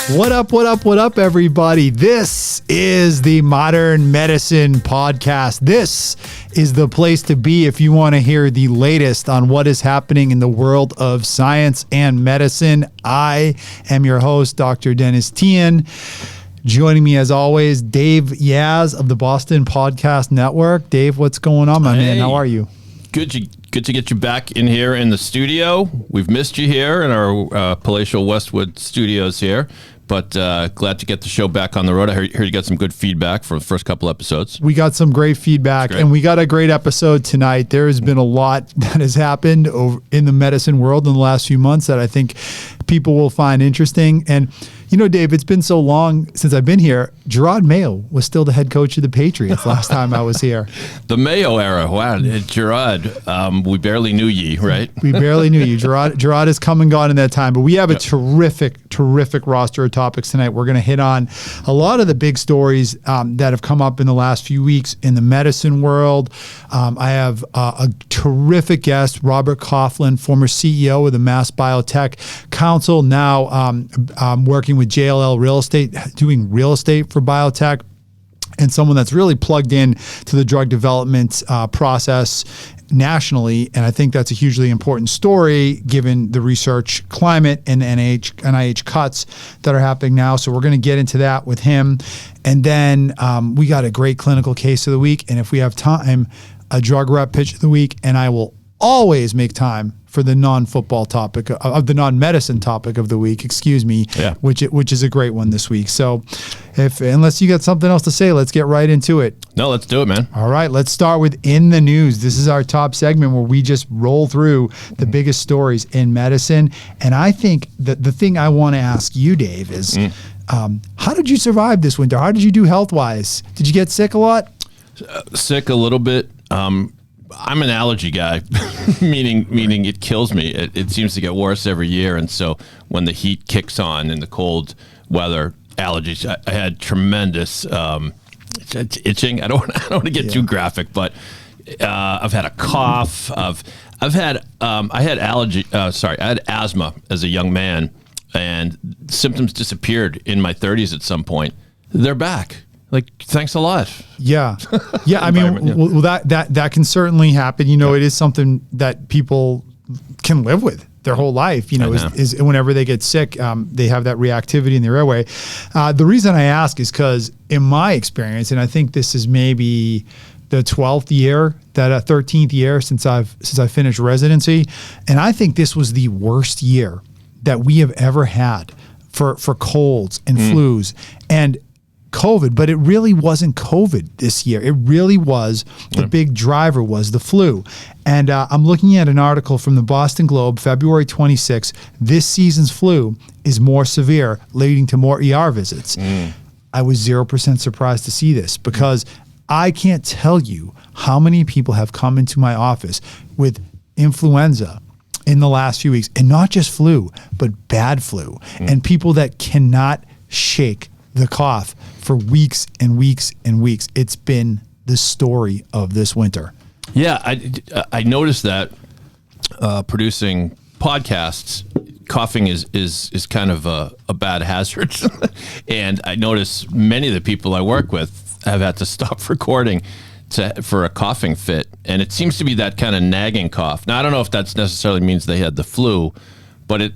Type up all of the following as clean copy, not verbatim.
What up, everybody? This is the Modern Medicine Podcast. This is the place to be if you want to hear the latest on what is happening in the world of science and medicine. I am your host, Dr. Dennis Tian. Joining me, as always, Dave Yaz of the Boston Podcast Network. Dave, what's going on, my man? How are you? Good to get you back in here in the studio. We've missed you here in our palatial Westwood studios here, but glad to get the show back on the road. I heard you got some good feedback for the first couple episodes. We got some great feedback, and we got a great episode tonight. There has been a lot that has happened in the medicine world in the last few months that I think people will find interesting. And you know, Dave, it's been so long since I've been here. Gerard Mayo was still the head coach of the Patriots last time I was here. The Mayo era. Wow. Gerard, we barely knew ye, right? We barely knew you. Gerard has come and gone in that time, but we have a terrific roster of topics tonight. We're going to hit on a lot of the big stories that have come up in the last few weeks in the medicine world. I have a terrific guest, Robert Coughlin, former CEO of the Mass Biotech Council, now working with JLL Real Estate, doing real estate for biotech, and someone that's really plugged in to the drug development process nationally. And I think that's a hugely important story given the research climate and the NIH cuts that are happening now. So we're going to get into that with him. And then we got a great clinical case of the week. And if we have time, a drug rep pitch of the week. And I will always make time for the non-football topic of the non-medicine topic of the week, which is a great one this week. So unless you got something else to say, let's get right into it. No, let's do it, man. All right, let's start with In the News. This is our top segment where we just roll through the biggest stories in medicine. And I think that the thing I want to ask you, Dave, is how did you survive this winter? How did you do health-wise? Did you get sick a lot? Sick a little bit. I'm an allergy guy, meaning it kills me. It seems to get worse every year, and so when the heat kicks on and the cold weather, allergies. I had tremendous itching. I don't want to get too graphic, but I've had a cough. I had asthma as a young man, and symptoms disappeared in my 30s at some point. They're back. Like, thanks a lot. Yeah. I mean, well, that can certainly happen. You know, it is something that people can live with their whole life, you know, is whenever they get sick, they have that reactivity in their airway. The reason I ask is because in my experience, and I think this is maybe the 12th year, 13th year since I've finished residency. And I think this was the worst year that we have ever had for colds and flus and COVID, but it really wasn't COVID this year. It really was, the big driver was the flu. And I'm looking at an article from the Boston Globe, February 26. This season's flu is more severe, leading to more ER visits. I was 0% surprised to see this because I can't tell you how many people have come into my office with influenza in the last few weeks, and not just flu, but bad flu, and people that cannot shake the cough for weeks and weeks and weeks. It's been the story of this winter. Yeah, I noticed that producing podcasts, coughing is kind of a bad hazard. And I notice many of the people I work with have had to stop recording for a coughing fit. And it seems to be that kind of nagging cough. Now, I don't know if that necessarily means they had the flu, but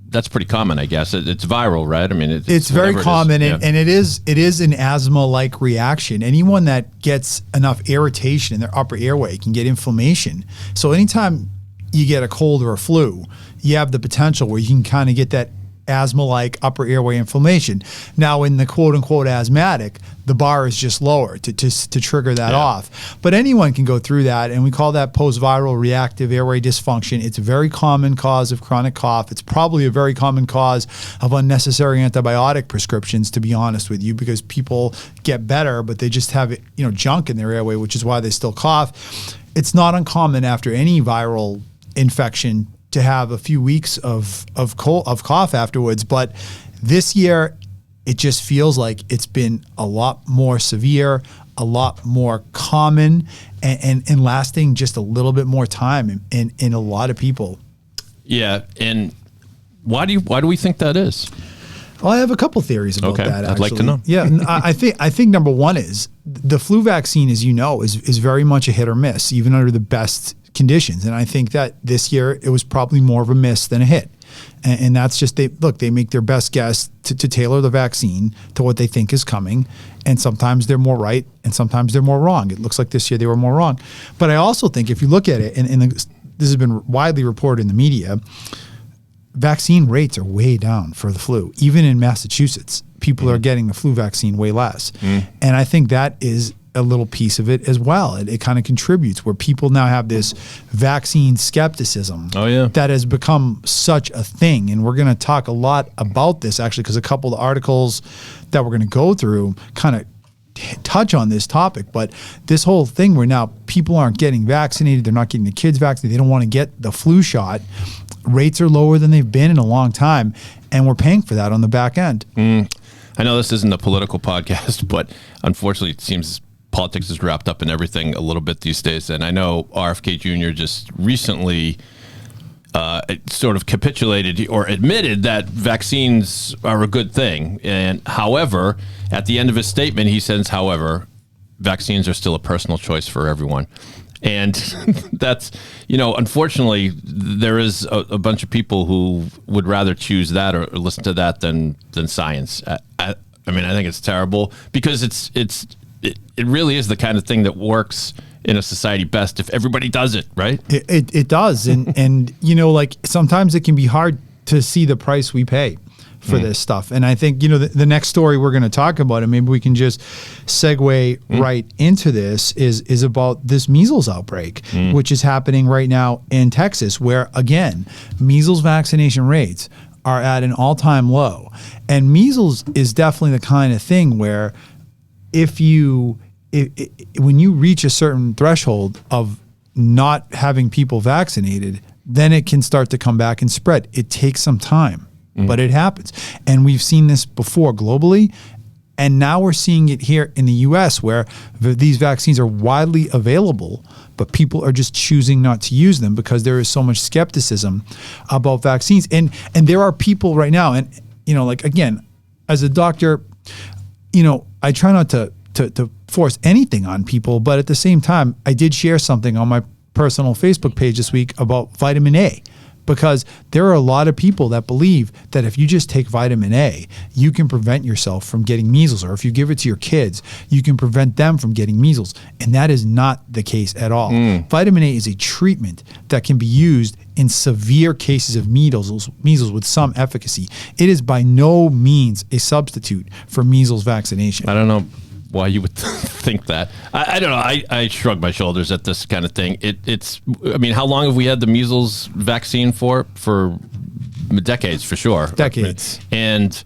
that's pretty common, I guess. It's viral, right? I mean, it's very common, and it is an asthma-like reaction. Anyone that gets enough irritation in their upper airway can get inflammation. So anytime you get a cold or a flu, you have the potential where you can kind of get that asthma-like upper airway inflammation. Now, in the quote-unquote asthmatic, the bar is just lower to trigger that off. But anyone can go through that, and we call that post-viral reactive airway dysfunction. It's a very common cause of chronic cough. It's probably a very common cause of unnecessary antibiotic prescriptions, to be honest with you, because people get better, but they just have junk in their airway, which is why they still cough. It's not uncommon after any viral infection to have a few weeks of cough afterwards. But this year, it just feels like it's been a lot more severe, a lot more common, and lasting just a little bit more time in a lot of people. Yeah, and why do we think that is? Well, I have a couple theories about that. Actually. I'd like to know. Yeah, I think number one is the flu vaccine, as you know, is very much a hit or miss, even under the best conditions. And I think that this year it was probably more of a miss than a hit. And that's just, they make their best guess to tailor the vaccine to what they think is coming. And sometimes they're more right and sometimes they're more wrong. It looks like this year they were more wrong. But I also think if you look at it, and this has been widely reported in the media, vaccine rates are way down for the flu. Even in Massachusetts, people are getting the flu vaccine way less. And I think that is a little piece of it as well. It kind of contributes where people now have this vaccine skepticism that has become such a thing. And we're going to talk a lot about this actually, because a couple of articles that we're going to go through kind of touch on this topic. But this whole thing where now people aren't getting vaccinated, they're not getting the kids vaccinated, they don't want to get the flu shot. Rates are lower than they've been in a long time, and we're paying for that on the back end. I know this isn't a political podcast, but unfortunately it seems politics is wrapped up in everything a little bit these days. And I know RFK Jr. just recently sort of capitulated or admitted that vaccines are a good thing. And however, at the end of his statement, he says, however, vaccines are still a personal choice for everyone. And that's, unfortunately, there is a bunch of people who would rather choose that or listen to that than science. I mean, I think it's terrible because it really is the kind of thing that works in a society best if everybody does it, right? It does. And like sometimes it can be hard to see the price we pay for this stuff. And I think, the next story we're going to talk about, and maybe we can just segue right into this, is about this measles outbreak, which is happening right now in Texas, where, again, measles vaccination rates are at an all-time low. And measles is definitely the kind of thing where when you reach a certain threshold of not having people vaccinated, then it can start to come back and spread. It takes some time, but it happens. And we've seen this before globally, and now we're seeing it here in the U.S. where these vaccines are widely available, but people are just choosing not to use them because there is so much skepticism about vaccines. And there are people right now, and like, again, as a doctor, I try not to force anything on people, but at the same time, I did share something on my personal Facebook page this week about vitamin A, because there are a lot of people that believe that if you just take vitamin A, you can prevent yourself from getting measles, or if you give it to your kids, you can prevent them from getting measles. And that is not the case at all. Vitamin A is a treatment that can be used in severe cases of measles with some efficacy. It is by no means a substitute for measles vaccination. I don't know why you would think that. I don't know. I shrug my shoulders at this kind of thing. I mean, how long have we had the measles vaccine for? For decades, for sure. Decades. And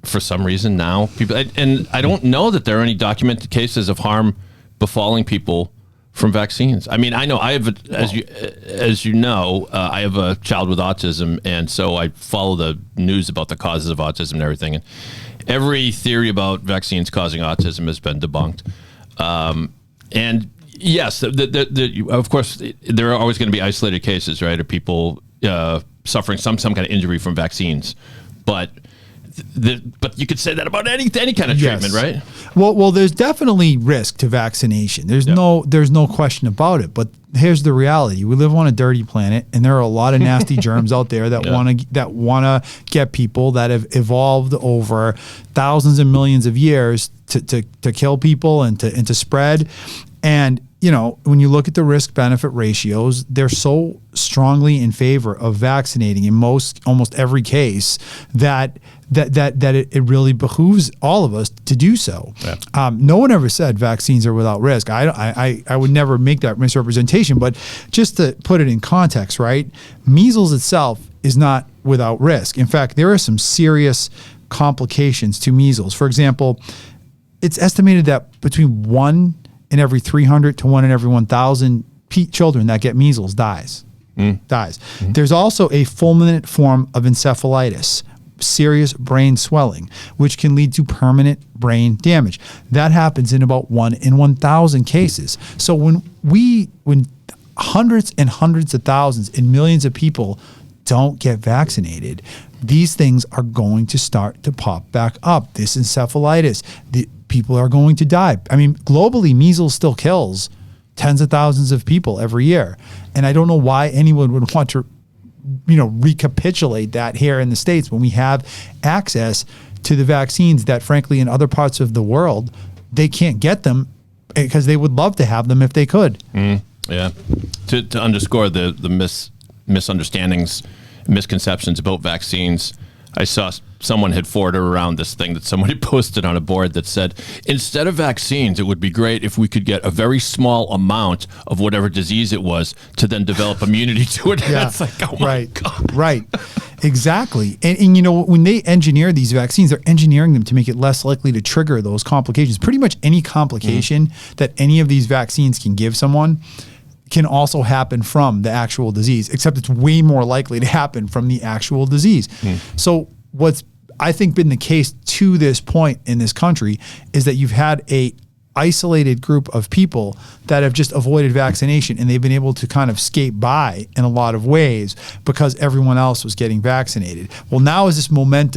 for some reason now, people, and I don't know that there are any documented cases of harm befalling people from vaccines. I mean, I know I have, as you know, I have a child with autism, and so I follow the news about the causes of autism and everything. And every theory about vaccines causing autism has been debunked. And yes, of course, there are always going to be isolated cases, right, of people suffering some kind of injury from vaccines. But you could say that about any kind of treatment, right? Well, there's definitely risk to vaccination. There's no question about it. But here's the reality: we live on a dirty planet, and there are a lot of nasty germs out there that want to get people that have evolved over thousands and millions of years to kill people and to spread. And when you look at the risk-benefit ratios, they're so strongly in favor of vaccinating in almost every case that it really behooves all of us to do so. Yeah. No one ever said vaccines are without risk. I would never make that misrepresentation, but just to put it in context, right? Measles itself is not without risk. In fact, there are some serious complications to measles. For example, it's estimated that between 1 in every 300 to 1 in every 1,000 children that get measles dies. There's also a fulminant form of encephalitis, serious brain swelling, which can lead to permanent brain damage. That happens in about 1 in 1,000 cases. So when hundreds and hundreds of thousands and millions of people don't get vaccinated, these things are going to start to pop back up. This encephalitis, the people are going to die. I mean, globally, measles still kills tens of thousands of people every year. And I don't know why anyone would want to, recapitulate that here in the States when we have access to the vaccines that, frankly, in other parts of the world, they can't get them because they would love to have them if they could. Yeah. To underscore the misunderstandings, misconceptions about vaccines, I saw someone had forwarded around this thing that somebody posted on a board that said, instead of vaccines, it would be great if we could get a very small amount of whatever disease it was to then develop immunity to it. Yeah. It's like, oh my God. Right. Exactly. And when they engineer these vaccines, they're engineering them to make it less likely to trigger those complications. Pretty much any complication that any of these vaccines can give someone can also happen from the actual disease, except it's way more likely to happen from the actual disease. So what's, I think, been the case to this point in this country is that you've had a isolated group of people that have just avoided vaccination, and they've been able to kind of skate by in a lot of ways because everyone else was getting vaccinated. Well, now as this movement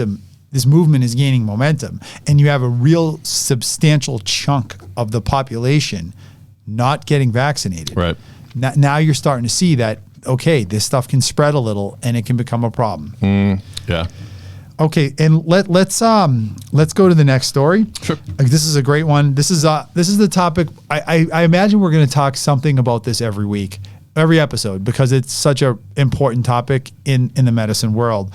is gaining momentum, and you have a real substantial chunk of the population not getting vaccinated. Right. Now you're starting to see that, okay, this stuff can spread a little and it can become a problem. Yeah. Okay, and let's go to the next story. Sure. This is a great one. This is the topic. I imagine we're going to talk something about this every week, every episode, because it's such an important topic in the medicine world.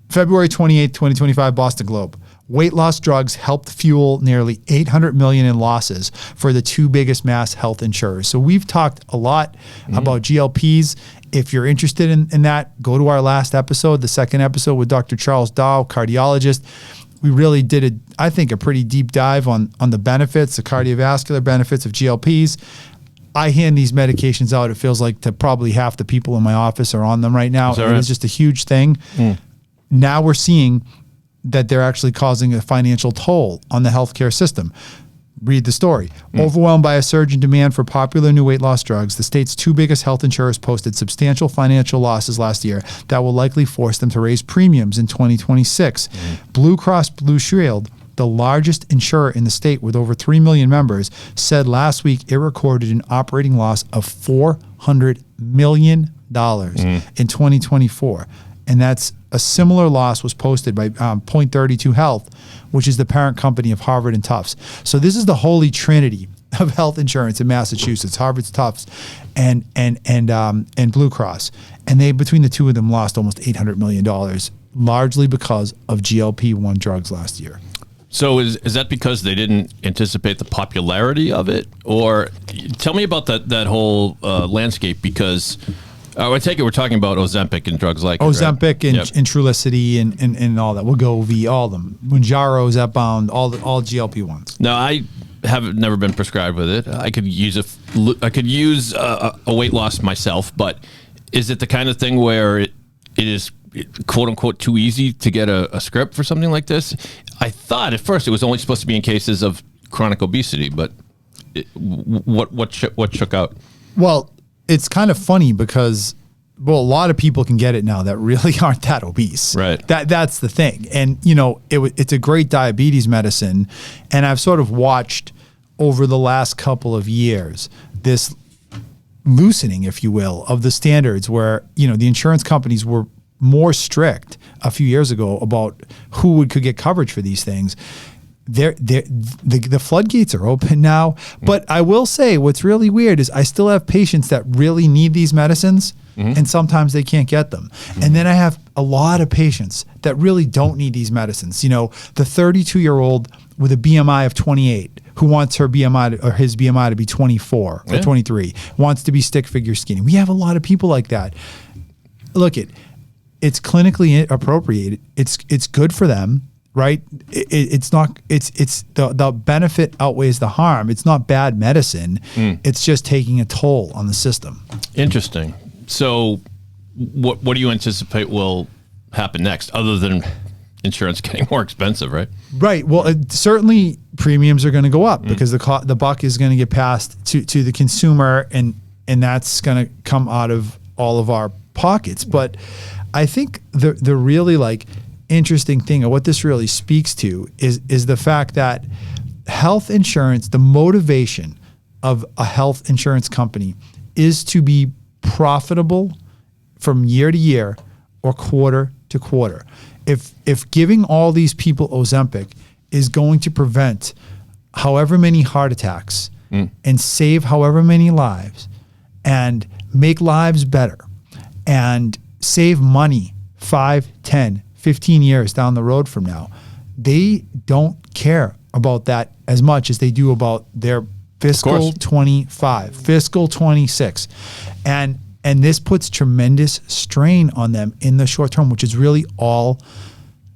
February 28th, 2025, Boston Globe. Weight loss drugs helped fuel nearly $800 million in losses for the two biggest mass health insurers. So we've talked a lot about GLPs. If you're interested in that, go to our last episode, the second episode with Dr. Charles Dow, cardiologist. We really did, I think, a pretty deep dive on the benefits, the cardiovascular benefits of GLPs. I hand these medications out. It feels like to probably half the people in my office are on them right now. Right? It's just a huge thing. Now we're seeing that they're actually causing a financial toll on the healthcare system. Read the story. Overwhelmed by a surge in demand for popular new weight loss drugs, the state's two biggest health insurers posted substantial financial losses last year that will likely force them to raise premiums in 2026. Blue Cross Blue Shield, the largest insurer in the state with over 3 million members, said last week it recorded an operating loss of $400 million in 2024. And that's a similar loss was posted by Point32 Health, which is the parent company of Harvard and Tufts. So this is the holy trinity of health insurance in Massachusetts: Harvard, Tufts, and Blue Cross. And they, between the two of them, lost almost $800 million, largely because of GLP-1 drugs last year. So is that because they didn't anticipate the popularity of it? Or tell me about that whole landscape, because I take it we're talking about Ozempic and drugs like Ozempic, right? and Trulicity and all that. Wegovy, all of them. Mounjaro, Zepbound, all GLP-1s. Now, I have never been prescribed with it. I could use a weight loss myself, but is it the kind of thing where it is quote unquote too easy to get a script for something like this? I thought at first it was only supposed to be in cases of chronic obesity, but what shook out? Well, it's kind of funny because, a lot of people can get it now that really aren't that obese. Right. That's the thing. And, it's a great diabetes medicine. And I've sort of watched over the last couple of years this loosening, if you will, of the standards where, the insurance companies were more strict a few years ago about who could get coverage for these things. The floodgates are open now. But I will say what's really weird is I still have patients that really need these medicines, and sometimes they can't get them. And then I have a lot of patients that really don't need these medicines. The 32-year-old with a BMI of 28 who wants her BMI or his BMI to be 24 or 23, wants to be stick figure skinny. We have a lot of people like that. Look, it's clinically appropriate. It's good for them. Right? It's the benefit outweighs the harm. It's not bad medicine. It's just taking a toll on the system. Interesting. So what do you anticipate will happen next, other than insurance getting more expensive, right? Right. Well, certainly premiums are going to go up because the buck is going to get passed to the consumer, and that's going to come out of all of our pockets. But I think the really like interesting thing, or what this really speaks to, is the fact that health insurance, the motivation of a health insurance company is to be profitable from year to year or quarter to quarter. If giving all these people Ozempic is going to prevent however many heart attacks and save however many lives and make lives better and save money 5, 10, 15 years down the road from now, they don't care about that as much as they do about their fiscal 25, fiscal 26. And this puts tremendous strain on them in the short term, which is really all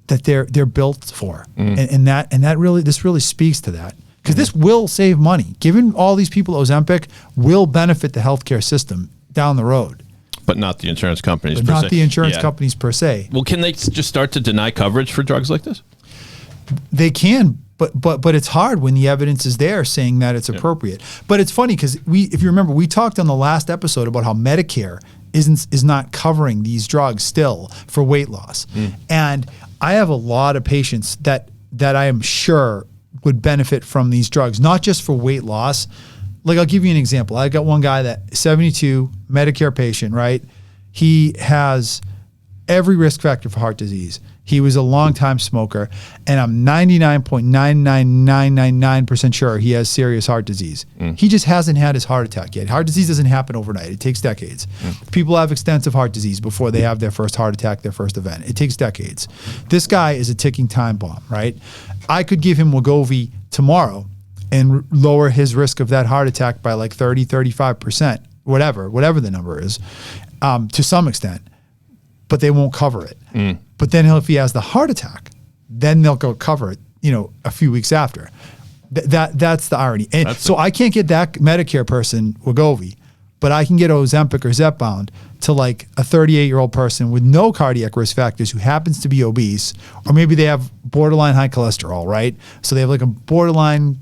that they're built for. And that really, this really speaks to that. Because this will save money. Giving all these people Ozempic will benefit the healthcare system down the road. But not the insurance companies but per se. Not the insurance companies per se. Well, can they just start to deny coverage for drugs like this? They can, but it's hard when the evidence is there saying that it's appropriate. But it's funny because if you remember, we talked on the last episode about how Medicare is not covering these drugs still for weight loss. And I have a lot of patients that I am sure would benefit from these drugs, not just for weight loss. Like, I'll give you an example. I got one guy that 72, Medicare patient, right? He has every risk factor for heart disease. He was a longtime smoker, and I'm 99.99999% sure he has serious heart disease. He just hasn't had his heart attack yet. Heart disease doesn't happen overnight. It takes decades. People have extensive heart disease before they have their first heart attack, their first event. It takes decades. This guy is a ticking time bomb, right? I could give him Wegovy tomorrow and lower his risk of that heart attack by like 30, 35%, whatever the number is, to some extent, but they won't cover it. But then if he has the heart attack, then they'll go cover it, a few weeks after. That's the irony. And so I can't get that Medicare person Wegovy, but I can get Ozempic or Zepbound to like a 38-year-old person with no cardiac risk factors who happens to be obese, or maybe they have borderline high cholesterol, right? So they have like a borderline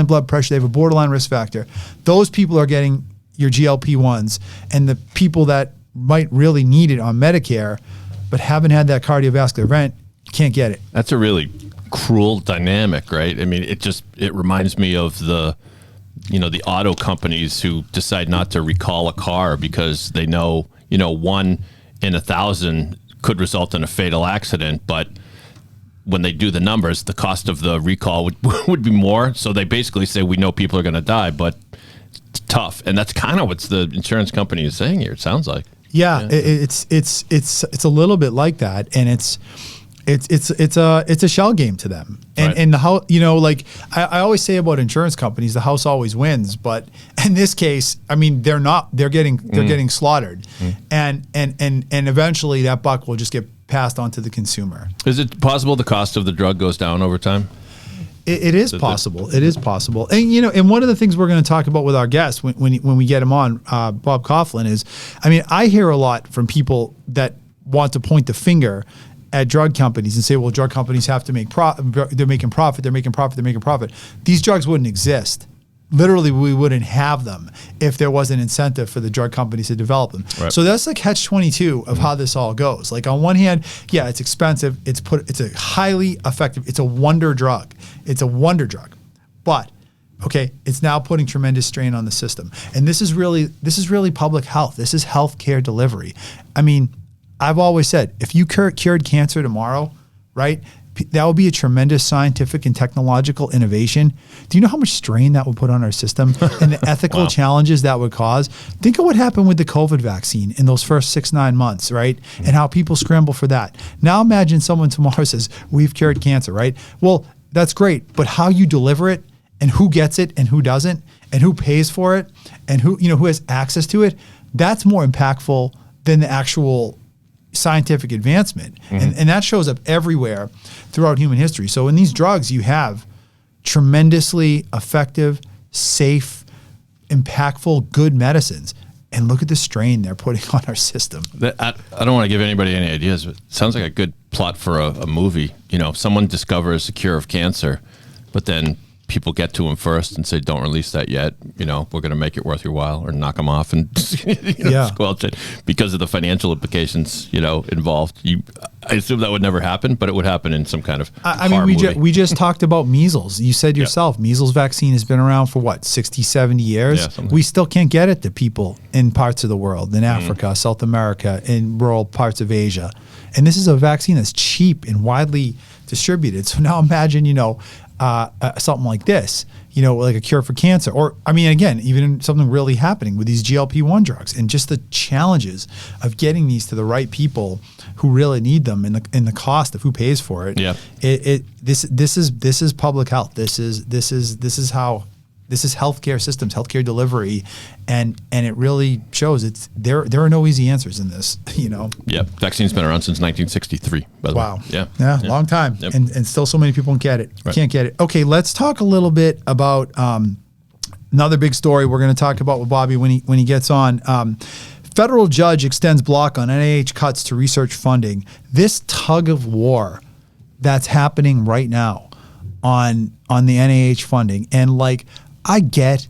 blood pressure, they have a borderline risk factor. Those people are getting your GLP-1s, and the people that might really need it on Medicare but haven't had that cardiovascular event can't get it. That's a really cruel dynamic, right? I mean, it reminds me of the auto companies who decide not to recall a car because they know, 1 in 1,000 could result in a fatal accident, but when they do the numbers, the cost of the recall would be more. So they basically say, we know people are going to die, but it's tough. And that's kind of what the insurance company is saying here, it sounds like. Yeah. It's a little bit like that. And it's a shell game to them. And how, like I always say about insurance companies, the house always wins. But in this case, I mean, they're getting slaughtered. And eventually that buck will just get passed on to the consumer. Is it possible the cost of the drug goes down over time? It is possible. It is possible. And, and one of the things we're going to talk about with our guests when we get him on, Bob Coughlin, is, I mean, I hear a lot from people that want to point the finger at drug companies and say, well, drug companies have to make they're making profit. These drugs wouldn't exist. Literally, we wouldn't have them if there was an incentive for the drug companies to develop them. Right. So that's the catch-22 of how this all goes. Like, on one hand, yeah, it's expensive. It's a highly effective. It's a wonder drug. But okay, it's now putting tremendous strain on the system. And this is really public health. This is healthcare delivery. I mean, I've always said, if you cured cancer tomorrow, right? That would be a tremendous scientific and technological innovation. Do you know how much strain that would put on our system and the ethical challenges that would cause? Think of what happened with the COVID vaccine in those first 6-9 months, right? And how people scramble for that. Now imagine someone tomorrow says, we've cured cancer, right? Well, that's great, but how you deliver it and who gets it and who doesn't and who pays for it and who has access to it, that's more impactful than the actual scientific advancement. And that shows up everywhere throughout human history. So in these drugs, you have tremendously effective, safe, impactful, good medicines. And look at the strain they're putting on our system. I don't want to give anybody any ideas, but it sounds like a good plot for a movie. Someone discovers a cure of cancer, but then people get to them first and say, don't release that yet. We're going to make it worth your while, or knock them off and squelch it because of the financial implications, involved. I assume that would never happen, but it would happen in some kind of we just talked about measles. You said yourself, measles vaccine has been around for what, 60, 70 years? We still can't get it to people in parts of the world, in Africa, South America, in rural parts of Asia. And this is a vaccine that's cheap and widely distributed. So now imagine, something like this, like a cure for cancer, or again, even something really happening with these GLP-1 drugs, and just the challenges of getting these to the right people who really need them, and the cost of who pays for it. This is public health. This is healthcare systems, healthcare delivery, and it really shows there are no easy answers in this. Vaccine's been around since 1963. By the way. Yeah, long time, and still so many people can't get it. Okay, let's talk a little bit about another big story we're going to talk about with Bobby when he gets on. Federal judge extends block on NIH cuts to research funding. This tug of war that's happening right now on the NIH funding, and I get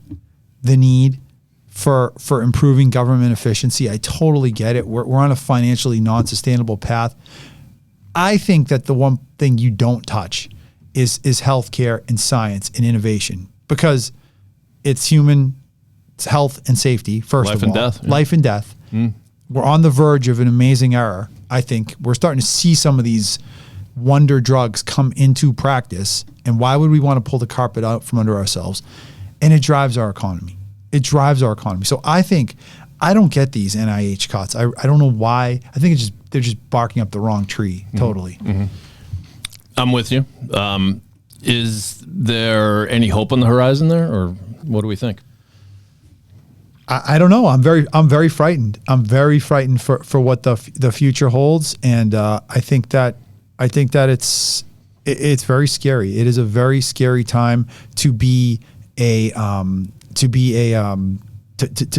the need for improving government efficiency. I totally get it. We're on a financially non-sustainable path. I think that the one thing you don't touch is healthcare and science and innovation, because it's human health and safety, first of all. Life and death. We're on the verge of an amazing era. I think we're starting to see some of these wonder drugs come into practice. And why would we want to pull the carpet out from under ourselves? And it drives our economy. So I think I don't get these NIH cuts. I don't know why. I think they're just barking up the wrong tree. Totally. I'm with you. Is there any hope on the horizon there, or what do we think? I don't know. I'm very frightened. I'm very frightened for what the future holds, and I think that it's very scary. It is a very scary time to be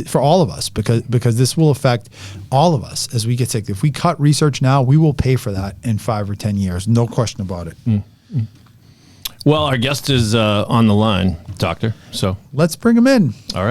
for all of us, because this will affect all of us as we get sick. If we cut research now, we will pay for that in 5 or 10 years. No question about it. Well, our guest is on the line, Doctor. So let's bring him in. All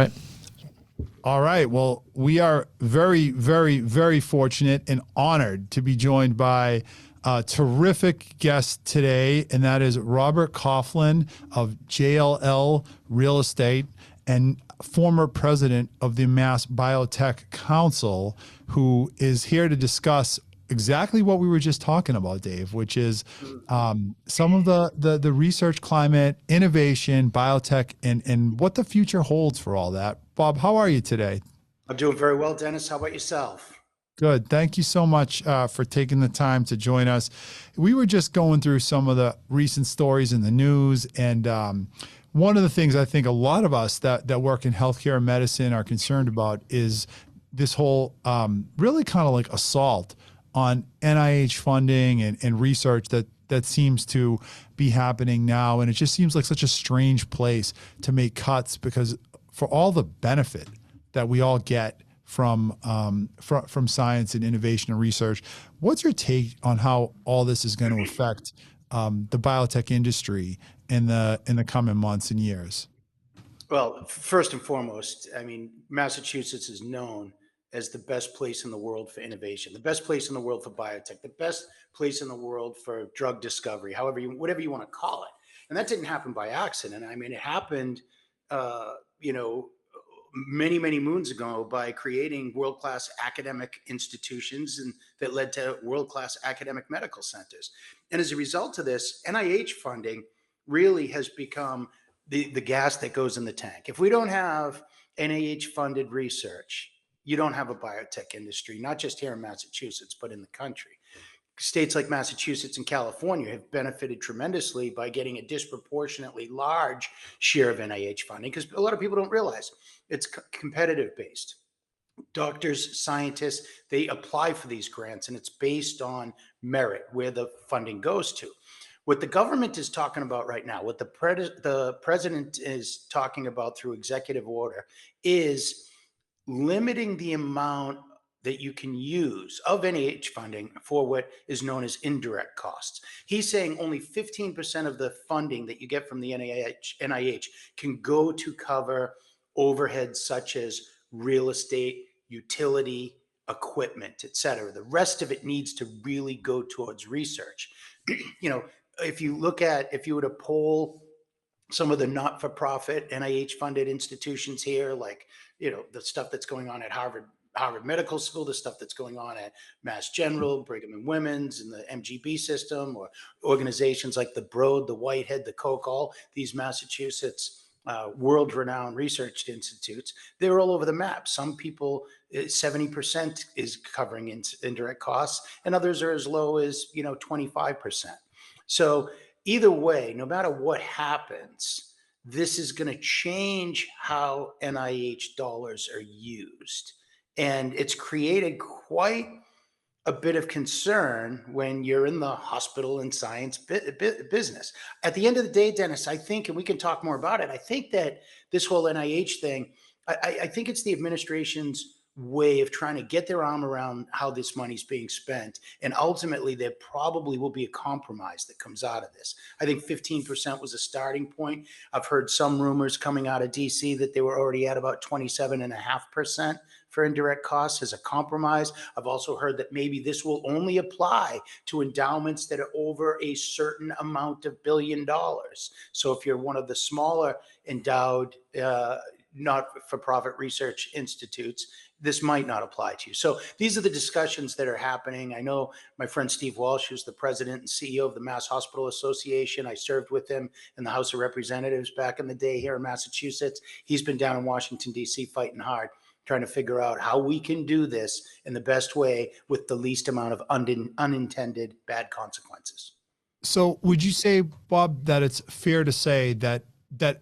right. Well, we are very, very, very fortunate and honored to be joined by a terrific guest today, and that is Robert Coughlin of JLL Real Estate and former president of the Mass Biotech Council, who is here to discuss exactly what we were just talking about, Dave, which is some of the research climate, innovation, biotech, and what the future holds for all that. Bob, how are you today? I'm doing very well, Dennis. How about yourself? Good. Thank you so much for taking the time to join us. We were just going through some of the recent stories in the news, and one of the things I think a lot of us that work in healthcare and medicine are concerned about is this whole really kind of like assault on NIH funding and research that seems to be happening now. And it just seems like such a strange place to make cuts, because for all the benefit that we all get from science and innovation and research, what's your take on how all this is going to affect the biotech industry in the coming months and years? Well, first and foremost, Massachusetts is known as the best place in the world for innovation, the best place in the world for biotech, the best place in the world for drug discovery, whatever you want to call it. And that didn't happen by accident. It happened, many, many moons ago by creating world-class academic institutions, and that led to world-class academic medical centers. And as a result of this, NIH funding really has become the gas that goes in the tank. If we don't have NIH-funded research, you don't have a biotech industry, not just here in Massachusetts, but in the country. States like Massachusetts and California have benefited tremendously by getting a disproportionately large share of NIH funding, because a lot of people don't realize it's competitive based. Doctors, scientists, they apply for these grants, and it's based on merit, where the funding goes to. What the government is talking about right now, what the president is talking about through executive order, is limiting the amount that you can use of NIH funding for what is known as indirect costs. He's saying only 15% of the funding that you get from the NIH can go to cover overheads such as real estate, utility, equipment, et cetera. The rest of it needs to really go towards research. If you were to poll some of the not-for-profit NIH-funded institutions here, like, the stuff that's going on at Harvard Medical School, the stuff that's going on at Mass General, Brigham and Women's, and the MGB system, or organizations like the Broad, the Whitehead, the Koch, all these Massachusetts world-renowned research institutes, they're all over the map. Some people, 70% is covering indirect costs, and others are as low as 25%. So either way, no matter what happens, this is going to change how NIH dollars are used. And it's created quite a bit of concern when you're in the hospital and science business. At the end of the day, Dennis, I think, and we can talk more about it, I think that this whole NIH thing, I think it's the administration's way of trying to get their arm around how this money's being spent. And ultimately, there probably will be a compromise that comes out of this. I think 15% was a starting point. I've heard some rumors coming out of DC that they were already at about 27.5% for indirect costs as a compromise. I've also heard that maybe this will only apply to endowments that are over a certain amount of $1 billion. So if you're one of the smaller endowed, not-for-profit research institutes, this might not apply to you. So these are the discussions that are happening. I know my friend Steve Walsh, who's the president and CEO of the Mass Hospital Association. I served with him in the House of Representatives back in the day here in Massachusetts. He's been down in Washington, D.C. fighting hard, trying to figure out how we can do this in the best way with the least amount of unintended bad consequences. So would you say, Bob, that it's fair to say that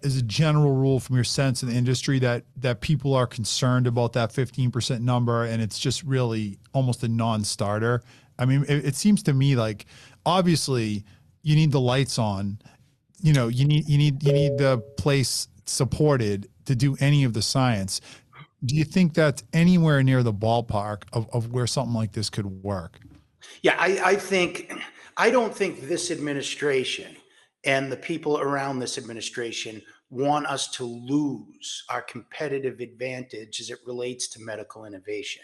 is a general rule from your sense in the industry that people are concerned about that 15% number, and it's just really almost a non-starter? I mean, it seems to me like, obviously you need the lights on, you need the place supported to do any of the science. Do you think that's anywhere near the ballpark of where something like this could work? Yeah, I don't think this administration and the people around this administration want us to lose our competitive advantage as it relates to medical innovation.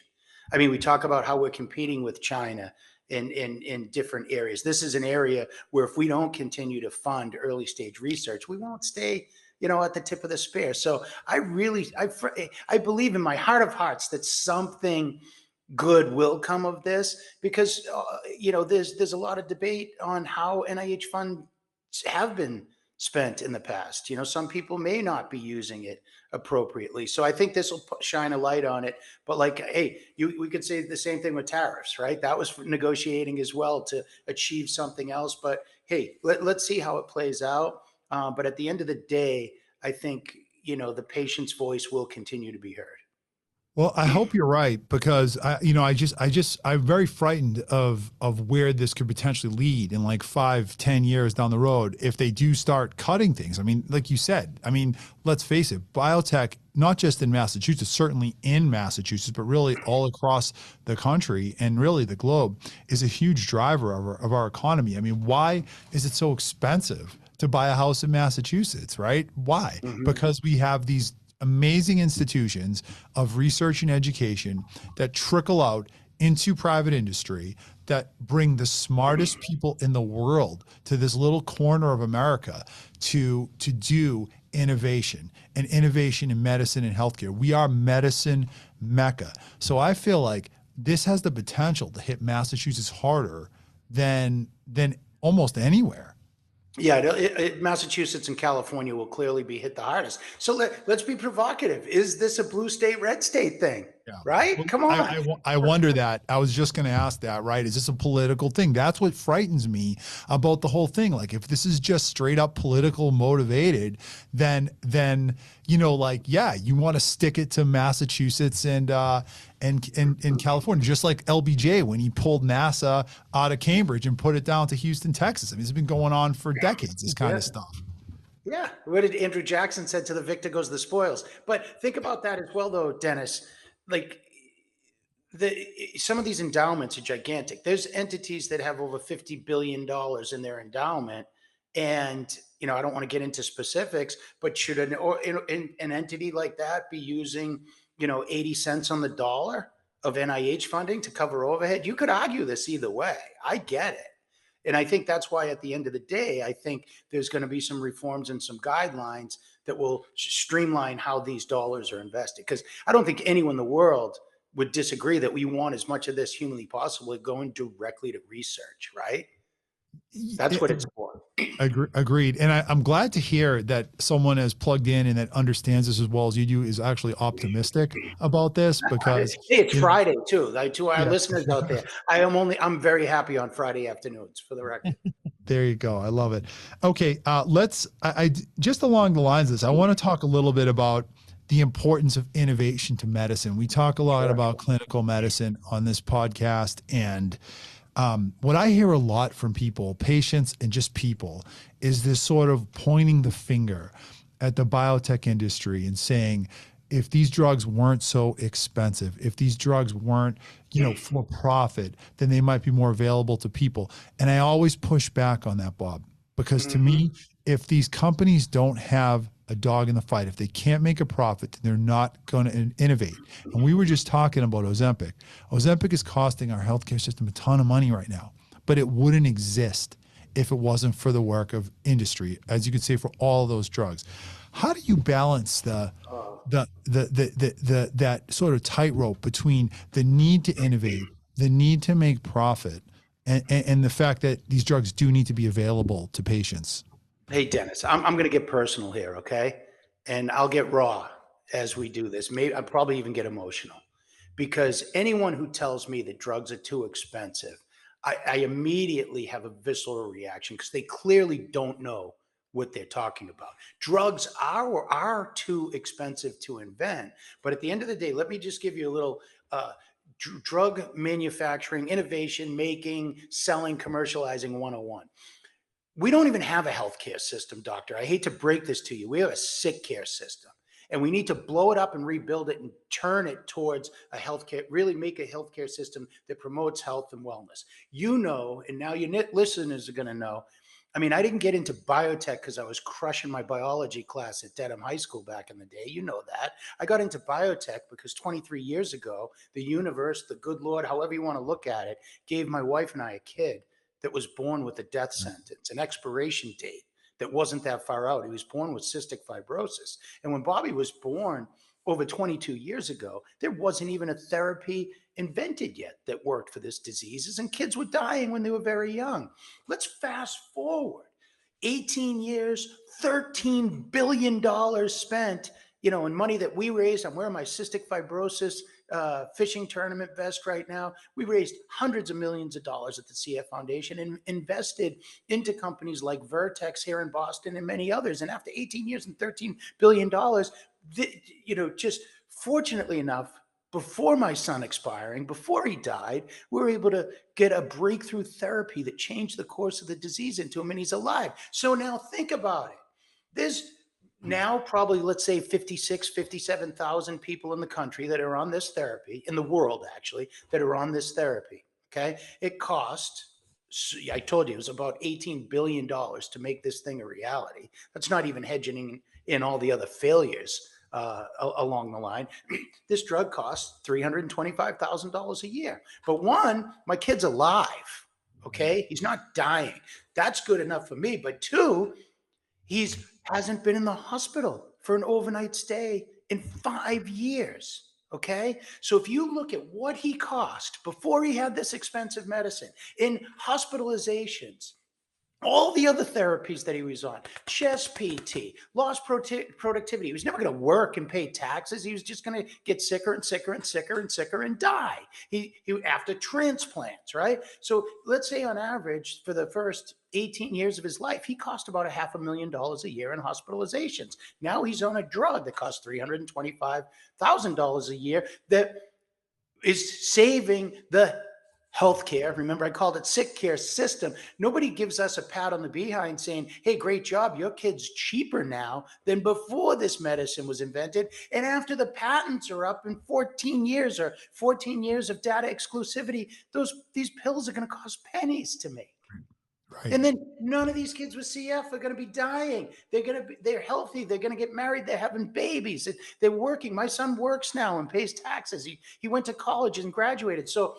I mean, we talk about how we're competing with China in different areas. This is an area where if we don't continue to fund early stage research, we won't stay, at the tip of the spear. So I believe in my heart of hearts that something good will come of this, because there's a lot of debate on how NIH funds have been spent in the past. Some people may not be using it appropriately. So I think this will shine a light on it. But we could say the same thing with tariffs, right? That was for negotiating as well to achieve something else. But hey, let's see how it plays out. But at the end of the day, I think, the patient's voice will continue to be heard. Well, I hope you're right, because I'm very frightened of where this could potentially lead in like 5-10 years down the road if they do start cutting things. I mean, like you said, let's face it, biotech, not just in Massachusetts, certainly in Massachusetts, but really all across the country and really the globe, is a huge driver of our economy. I mean, why is it so expensive to buy a house in Massachusetts, right? Why? Mm-hmm. Because we have these amazing institutions of research and education that trickle out into private industry, that bring the smartest people in the world to this little corner of America to do innovation, and innovation in medicine and healthcare. We are medicine mecca. So I feel like this has the potential to hit Massachusetts harder than almost anywhere. Yeah, Massachusetts and California will clearly be hit the hardest. So let's be provocative. Is this a blue state, red state thing? Yeah. Right? Well, come on. I wonder that. I was just going to ask that, right? Is this a political thing? That's what frightens me about the whole thing. Like, if this is just straight up political motivated, then you want to stick it to Massachusetts and California, just like LBJ when he pulled NASA out of Cambridge and put it down to Houston, Texas. I mean, it's been going on for decades, this kind of stuff. Yeah. What did Andrew Jackson said? To the victor goes the spoils. But think about that as well, though, Dennis. Like, some of these endowments are gigantic. There's entities that have over $50 billion in their endowment. And, I don't want to get into specifics, but should an entity like that be using, 80 cents on the dollar of NIH funding to cover overhead? You could argue this either way. I get it. And I think that's why at the end of the day, I think there's going to be some reforms and some guidelines that will streamline how these dollars are invested. Because I don't think anyone in the world would disagree that we want as much of this humanly possible going directly to research, right? That's what it's for. Agreed. And I'm glad to hear that someone as plugged in and that understands this as well as you do is actually optimistic about this, because hey, it's Friday too. Like, to our listeners out there, I'm very happy on Friday afternoons, for the record. There you go. I love it. Okay. I just along the lines of this, I want to talk a little bit about the importance of innovation to medicine. We talk a lot about clinical medicine on this podcast, and what I hear a lot from people, patients and just people, is this sort of pointing the finger at the biotech industry and saying, if these drugs weren't so expensive, if these drugs weren't, for profit, then they might be more available to people. And I always push back on that, Bob, because to me, if these companies don't have a dog in the fight, if they can't make a profit, then they're not going to innovate. And we were just talking about Ozempic. Ozempic is costing our healthcare system a ton of money right now, but it wouldn't exist if it wasn't for the work of industry, as you could say, for all of those drugs. How do you balance that sort of tightrope between the need to innovate, the need to make profit, and the fact that these drugs do need to be available to patients? Hey, Dennis, I'm going to get personal here, okay? And I'll get raw as we do this. Maybe I'll probably even get emotional, because anyone who tells me that drugs are too expensive, I immediately have a visceral reaction, because they clearly don't know what they're talking about. Drugs are too expensive to invent. But at the end of the day, let me just give you a little drug manufacturing, innovation, making, selling, commercializing 101. We don't even have a healthcare system, doctor. I hate to break this to you. We have a sick care system, and we need to blow it up and rebuild it and turn it towards a healthcare, really make a healthcare system that promotes health and wellness. And now your listeners are going to know. I mean, I didn't get into biotech because I was crushing my biology class at Dedham High School back in the day. You know that. I got into biotech because 23 years ago, the universe, the good Lord, however you want to look at it, gave my wife and I a kid that was born with a death sentence, an expiration date that wasn't that far out. He was born with cystic fibrosis. And when Bobby was born over 22 years ago, there wasn't even a therapy invented yet that worked for this disease, and kids were dying when they were very young. Let's fast forward 18 years, $13 billion spent, in money that we raised. I'm wearing my cystic fibrosis fishing tournament vest right now. We raised hundreds of millions of dollars at the CF Foundation and invested into companies like Vertex here in Boston and many others. And after 18 years and $13 billion, just fortunately enough, before my son expiring, before he died, we were able to get a breakthrough therapy that changed the course of the disease into him, and he's alive. So now think about it. There's now probably, let's say, 57,000 people in the country that are on this therapy, in the world actually, that are on this therapy, okay? It cost, I told you, it was about $18 billion to make this thing a reality. That's not even hedging in all the other failures along the line. This drug costs $325,000 a year. But one, my kid's alive, okay? He's not dying. That's good enough for me. But two, he's hasn't been in the hospital for an overnight stay in 5 years. Okay. So if you look at what he cost before he had this expensive medicine, in hospitalizations, all the other therapies that he was on, chest PT, lost productivity. He was never going to work and pay taxes. He was just going to get sicker and sicker and sicker and sicker and die. He after transplants, right? So let's say on average for the first 18 years of his life, he cost about $500,000 a year in hospitalizations. Now he's on a drug that costs $325,000 a year that is saving the healthcare. Remember, I called it sick care system. Nobody gives us a pat on the behind saying, hey, great job. Your kid's cheaper now than before this medicine was invented. And after the patents are up in 14 years or 14 years of data exclusivity, these pills are going to cost pennies to make. Right. And then none of these kids with CF are going to be dying. They're healthy. They're going to get married. They're having babies. They're working. My son works now and pays taxes. He went to college and graduated. So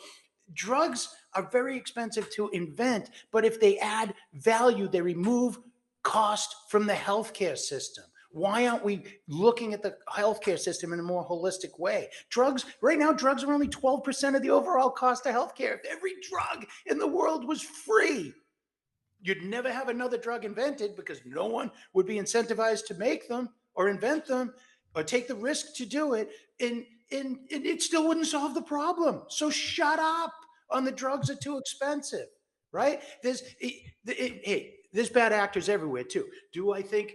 drugs are very expensive to invent, but if they add value, they remove cost from the healthcare system. Why aren't we looking at the healthcare system in a more holistic way? Right now, drugs are only 12% of the overall cost of healthcare. If every drug in the world was free, you'd never have another drug invented because no one would be incentivized to make them or invent them or take the risk to do it. And it still wouldn't solve the problem. So shut up on the drugs are too expensive, right? There's bad actors everywhere too. Do I think,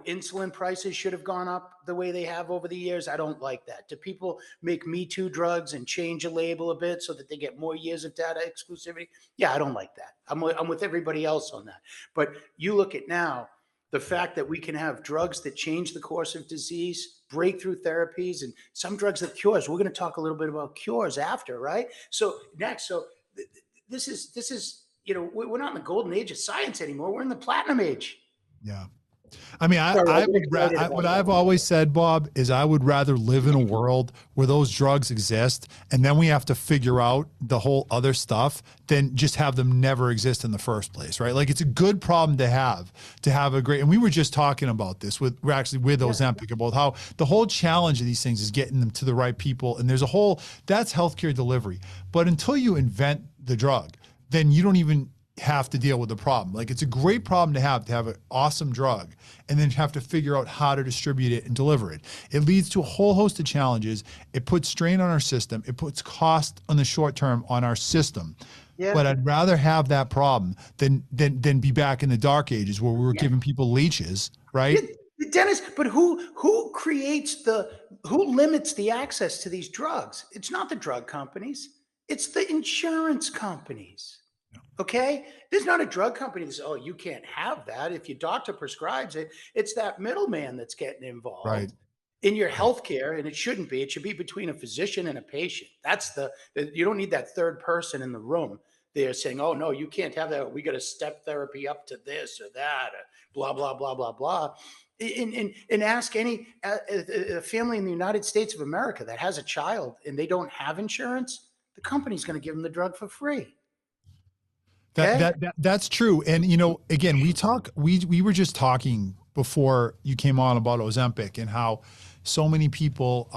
insulin prices should have gone up the way they have over the years? I don't like that. Do people make Me Too drugs and change a label a bit so that they get more years of data exclusivity? Yeah, I don't like that. I'm with everybody else on that. But you look at now, the fact that we can have drugs that change the course of disease, breakthrough therapies, and some drugs that cures. We're going to talk a little bit about cures after, right? So next, this is, we're not in the golden age of science anymore. We're in the platinum age. Yeah. I mean, what I've always said, Bob, is I would rather live in a world where those drugs exist and then we have to figure out the whole other stuff than just have them never exist in the first place, right? Like, it's a good problem to have a great, and we were just talking about this with Ozempic, about how the whole challenge of these things is getting them to the right people. And there's that's healthcare delivery. But until you invent the drug, then you don't even have to deal with the problem. Like, it's a great problem to have an awesome drug and then have to figure out how to distribute it and deliver it. It leads to a whole host of challenges. It puts strain on our system. It puts cost on the short term on our system. Yeah. But I'd rather have that problem than be back in the dark ages where we were giving people leeches, right? Dennis, but who limits the access to these drugs? It's not the drug companies. It's the insurance companies. Okay, there's not a drug company that says, "Oh, you can't have that." If your doctor prescribes it, it's that middleman that's getting involved in your healthcare, and it shouldn't be. It should be between a physician and a patient. That's you don't need that third person in the room. They're saying, "Oh no, you can't have that. We got to step therapy up to this or that, or blah blah blah blah blah." And ask any a family in the United States of America that has a child and they don't have insurance, the company's going to give them the drug for free. That's true. And, again, we were just talking before you came on about Ozempic and how so many people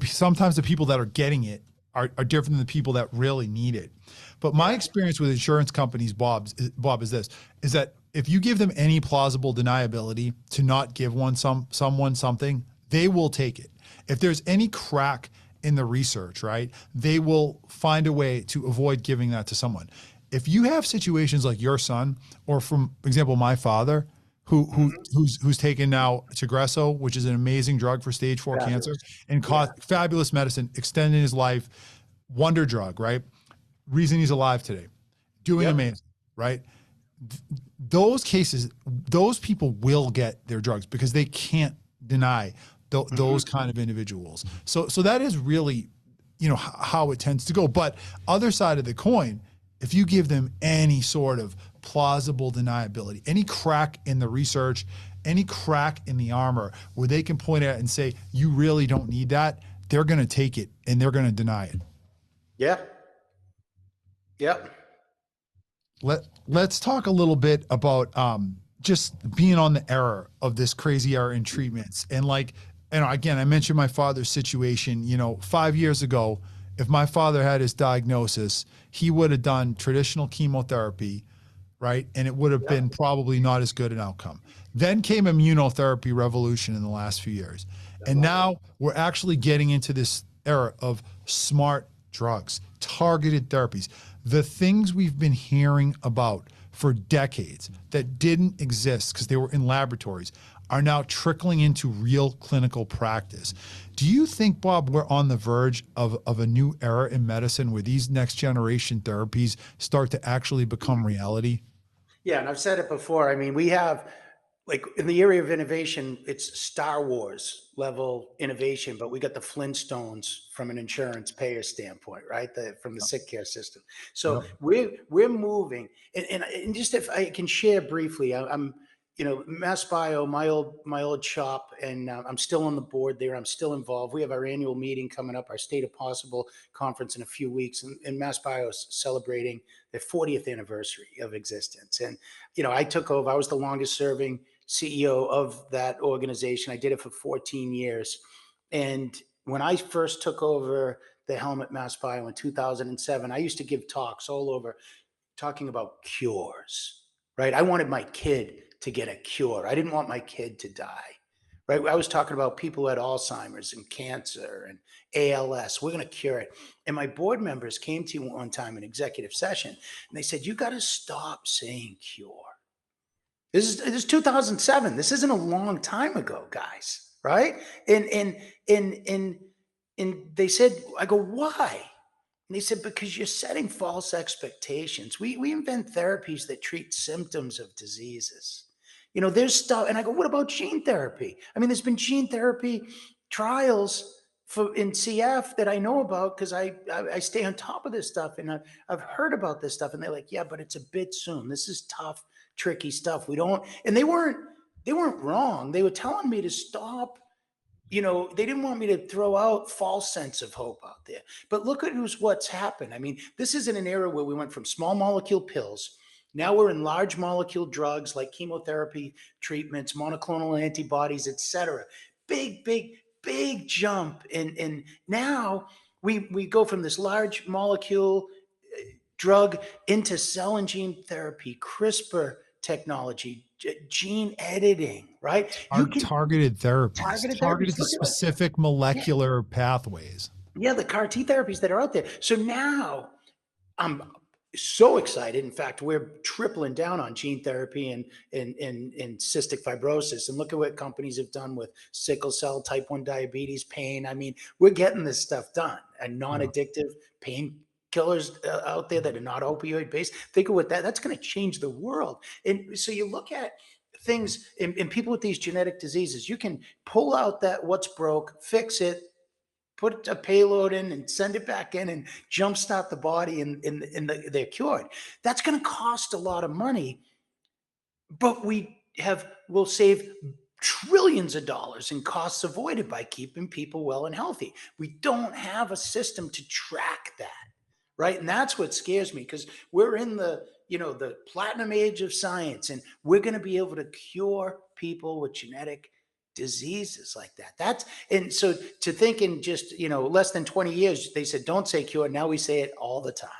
sometimes the people that are getting it are different than the people that really need it. But my experience with insurance companies, Bob, is that if you give them any plausible deniability to not give someone something, they will take it. If there's any crack in the research, right, they will find a way to avoid giving that to someone. If you have situations like your son, or for example, my father, who's taken now Tagresso, which is an amazing drug for stage 4 cancer, and fabulous medicine, extending his life, wonder drug, right? Reason he's alive today, doing amazing, right? Those cases, those people will get their drugs because they can't deny those kind of individuals. So that is really, how it tends to go. But other side of the coin, if you give them any sort of plausible deniability, any crack in the research, any crack in the armor where they can point at it and say, you really don't need that, they're going to take it and they're going to deny it. Yep. Let's talk a little bit about just being on the era of this crazy era in treatments. And again, I mentioned my father's situation. 5 years ago, if my father had his diagnosis, he would have done traditional chemotherapy, right? And it would have been probably not as good an outcome. Then came immunotherapy revolution in the last few years. And now we're actually getting into this era of smart drugs, targeted therapies. The things we've been hearing about for decades that didn't exist because they were in laboratories are now trickling into real clinical practice. Do you think, Bob, we're on the verge of a new era in medicine where these next generation therapies start to actually become reality? Yeah, and I've said it before. I mean, we have, like, in the area of innovation, it's Star Wars level innovation, but we got the Flintstones from an insurance payer standpoint, right? From the sick care system. So Yep. we're moving, and just if I can share briefly, I'm Mass Bio, my old shop, and I'm still on the board there. I'm still involved. We have our annual meeting coming up, our State of Possible conference in a few weeks, and Mass Bio is celebrating their 40th anniversary of existence. And I took over. I was the longest serving CEO of that organization. I did it for 14 years. And when I first took over the helm at Mass Bio in 2007, I used to give talks all over talking about cures, right? I wanted my kid to get a cure. I didn't want my kid to die, right? I was talking about people who had Alzheimer's and cancer and ALS. We're going to cure it. And my board members came to me one time in executive session, and they said, you got to stop saying cure. This is 2007. This isn't a long time ago, guys, right? And they said, I go, why? And they said, because you're setting false expectations. We invent therapies that treat symptoms of diseases. There's stuff, and I go, what about gene therapy? I mean, there's been gene therapy trials in CF that I know about because I stay on top of this stuff, and I've heard about this stuff, and they're like, yeah, but it's a bit soon. This is tough, tricky stuff. We don't, and they weren't wrong. They were telling me to stop. They didn't want me to throw out false sense of hope out there. But look at what's happened. I mean, this is in an era where we went from small molecule pills. Now we're in large molecule drugs like chemotherapy treatments, monoclonal antibodies, et cetera. Big jump. And now we go from this large molecule drug into cell and gene therapy, CRISPR technology, gene editing, right? Targeted therapies, targeted to specific molecular pathways. Yeah, the CAR T therapies that are out there. So now I'm so excited. In fact, we're tripling down on gene therapy and cystic fibrosis. And look at what companies have done with sickle cell, type 1 diabetes, pain. I mean, we're getting this stuff done. And non-addictive pain killers out there that are not opioid based. Think of what that's going to change the world. And so you look at things in people with these genetic diseases, you can pull out that what's broke, fix it, put a payload in and send it back in and jumpstart the body and they're cured. That's going to cost a lot of money, but we'll save trillions of dollars in costs avoided by keeping people well and healthy. We don't have a system to track that, right? And that's what scares me, because we're in the platinum age of science, and we're going to be able to cure people with genetic diseases like that. And so to think in just, less than 20 years, they said, don't say cure. Now we say it all the time,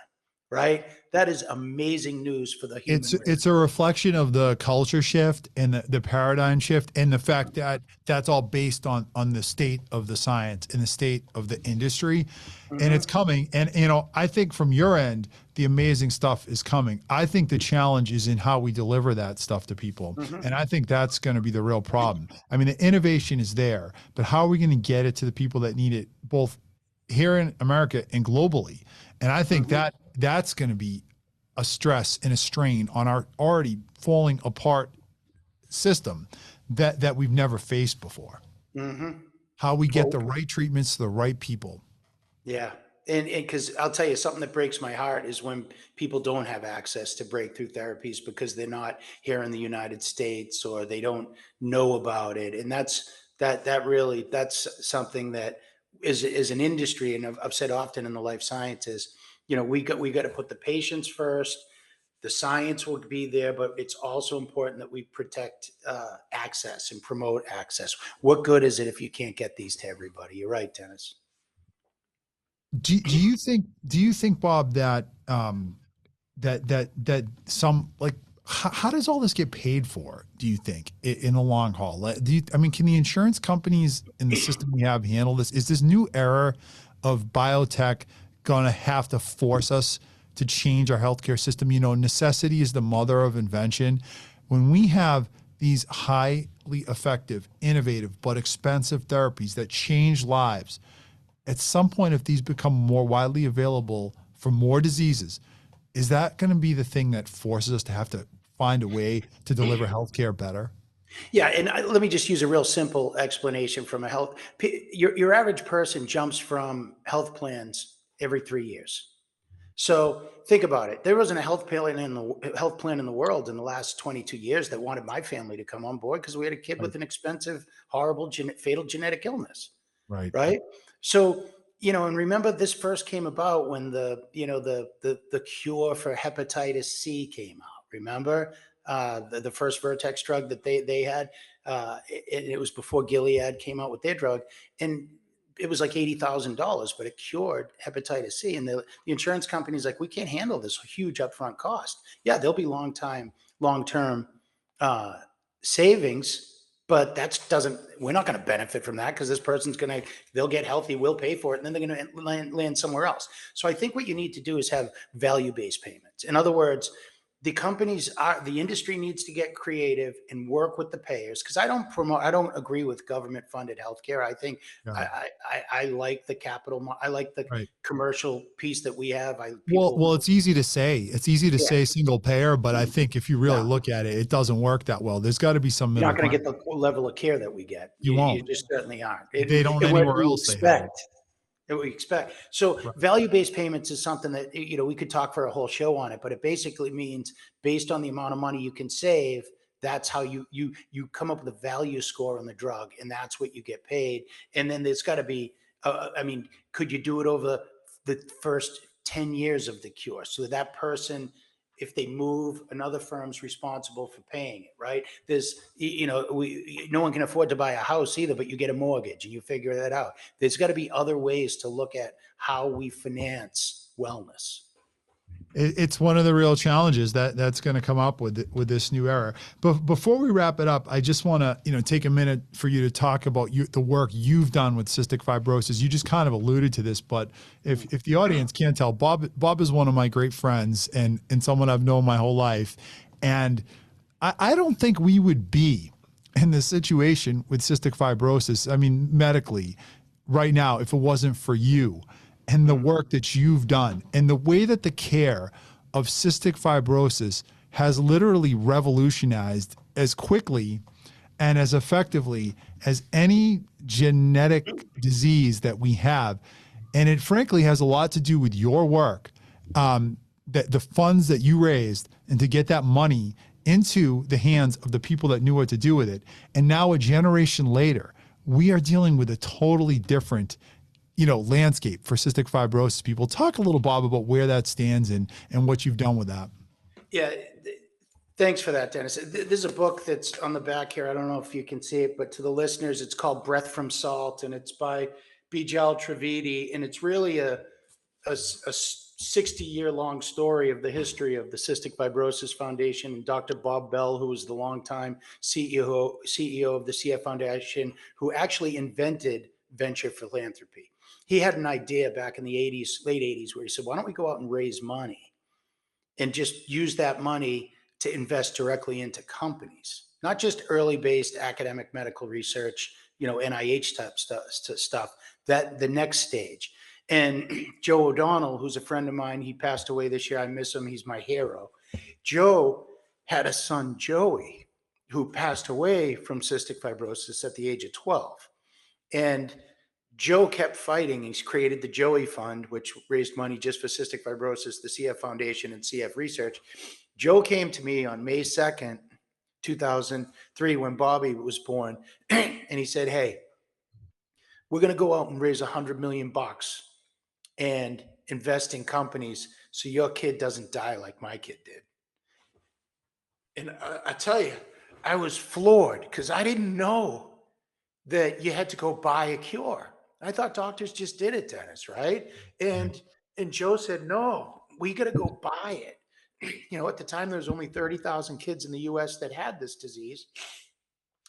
right? That is amazing news for the human race. It's a reflection of the culture shift and the paradigm shift, and the fact that that's all based on the state of the science and the state of the industry. Mm-hmm. And it's coming. And, I think from your end, the amazing stuff is coming. I think the challenge is in how we deliver that stuff to people. Mm-hmm. And I think that's going to be the real problem. I mean, the innovation is there, but how are we going to get it to the people that need it, both here in America and globally? And I think that's going to be a stress and a strain on our already falling apart system that we've never faced before. Mm-hmm. How we get the right treatments to the right people. Yeah. And because I'll tell you, something that breaks my heart is when people don't have access to breakthrough therapies because they're not here in the United States, or they don't know about it. And that's something that is an industry. And I've said often in the life sciences, we got to put the patients first. The science will be there, but it's also important that we protect access and promote access. What good is it if you can't get these to everybody? You're right, Dennis. Do you think, Bob, that that some, like, how does all this get paid for, do you think, in the long haul? Can the insurance companies in the system we have handle this? Is this new era of biotech going to have to force us to change our healthcare system? Necessity is the mother of invention. When we have these high incredibly effective, innovative, but expensive therapies that change lives, at some point, if these become more widely available for more diseases, is that going to be the thing that forces us to have to find a way to deliver healthcare better? Yeah, and let me just use a real simple explanation from a health. Your average person jumps from health plans every 3 years. So think about it. There wasn't a health plan in the world in the last 22 years that wanted my family to come on board because we had a kid Right. with an expensive, horrible, fatal genetic illness. Right. Right. So, and remember this first came about when the cure for hepatitis C came out. Remember the first Vertex drug that they had. It was before Gilead came out with their drug, and it was like $80,000, but it cured hepatitis C. And the insurance company's like, we can't handle this huge upfront cost. Yeah, there'll be long term savings. But we're not going to benefit from that because this person's they'll get healthy, we'll pay for it, and then they're going to land somewhere else. So I think what you need to do is have value-based payments. In other words, the industry needs to get creative and work with the payers, because I don't agree with government funded healthcare. I think I like the I like the commercial piece that we have. Well, it's easy to say. It's easy to say single payer, but I think if you really look at it, it doesn't work that well. There's got to be some middle. You're not going to get the level of care that we get. You won't. You just certainly aren't. They don't anywhere else. That we expect. So value-based payments is something that, we could talk for a whole show on it, but it basically means based on the amount of money you can save, that's how you come up with a value score on the drug, and that's what you get paid. And then there's got to be, could you do it over the first 10 years of the cure? So that person, if they move, another firm's responsible for paying it, right? There's, no one can afford to buy a house either, but you get a mortgage and you figure that out. There's got to be other ways to look at how we finance wellness. It's one of the real challenges that's going to come up with this new era. But before we wrap it up, I just want to take a minute for you to talk about the work you've done with cystic fibrosis. You just kind of alluded to this, but if the audience can't tell, Bob is one of my great friends and someone I've known my whole life, and I don't think we would be in this situation with cystic fibrosis, medically, right now, if it wasn't for you and the work that you've done and the way that the care of cystic fibrosis has literally revolutionized as quickly and as effectively as any genetic disease that we have. And it frankly has a lot to do with your work, that the funds that you raised, and to get that money into the hands of the people that knew what to do with it. And now a generation later, we are dealing with a totally different landscape for cystic fibrosis people. Talk a little, Bob, about where that stands and what you've done with that. Yeah, thanks for that, Dennis. There's a book that's on the back here. I don't know if you can see it, but to the listeners, it's called Breath from Salt, and it's by Bijal Trivedi, and it's really a 60-year-long story of the history of the Cystic Fibrosis Foundation, and Dr. Bob Bell, who was the longtime CEO of the CF Foundation, who actually invented venture philanthropy. He had an idea back in the late 80s, where he said, why don't we go out and raise money and just use that money to invest directly into companies, not just early based academic medical research, NIH type stuff, that the next stage. And Joe O'Donnell, who's a friend of mine, he passed away this year. I miss him. He's my hero. Joe had a son, Joey, who passed away from cystic fibrosis at the age of 12. And Joe kept fighting. He's created the Joey Fund, which raised money just for cystic fibrosis, the CF Foundation, and CF Research. Joe came to me on May 2nd, 2003, when Bobby was born, and he said, hey, we're going to go out and raise $100 million and invest in companies so your kid doesn't die like my kid did. And I tell you, I was floored because I didn't know that you had to go buy a cure. I thought doctors just did it, Dennis, right? And Joe said, no, we got to go buy it. At the time, there was only 30,000 kids in the U.S. that had this disease.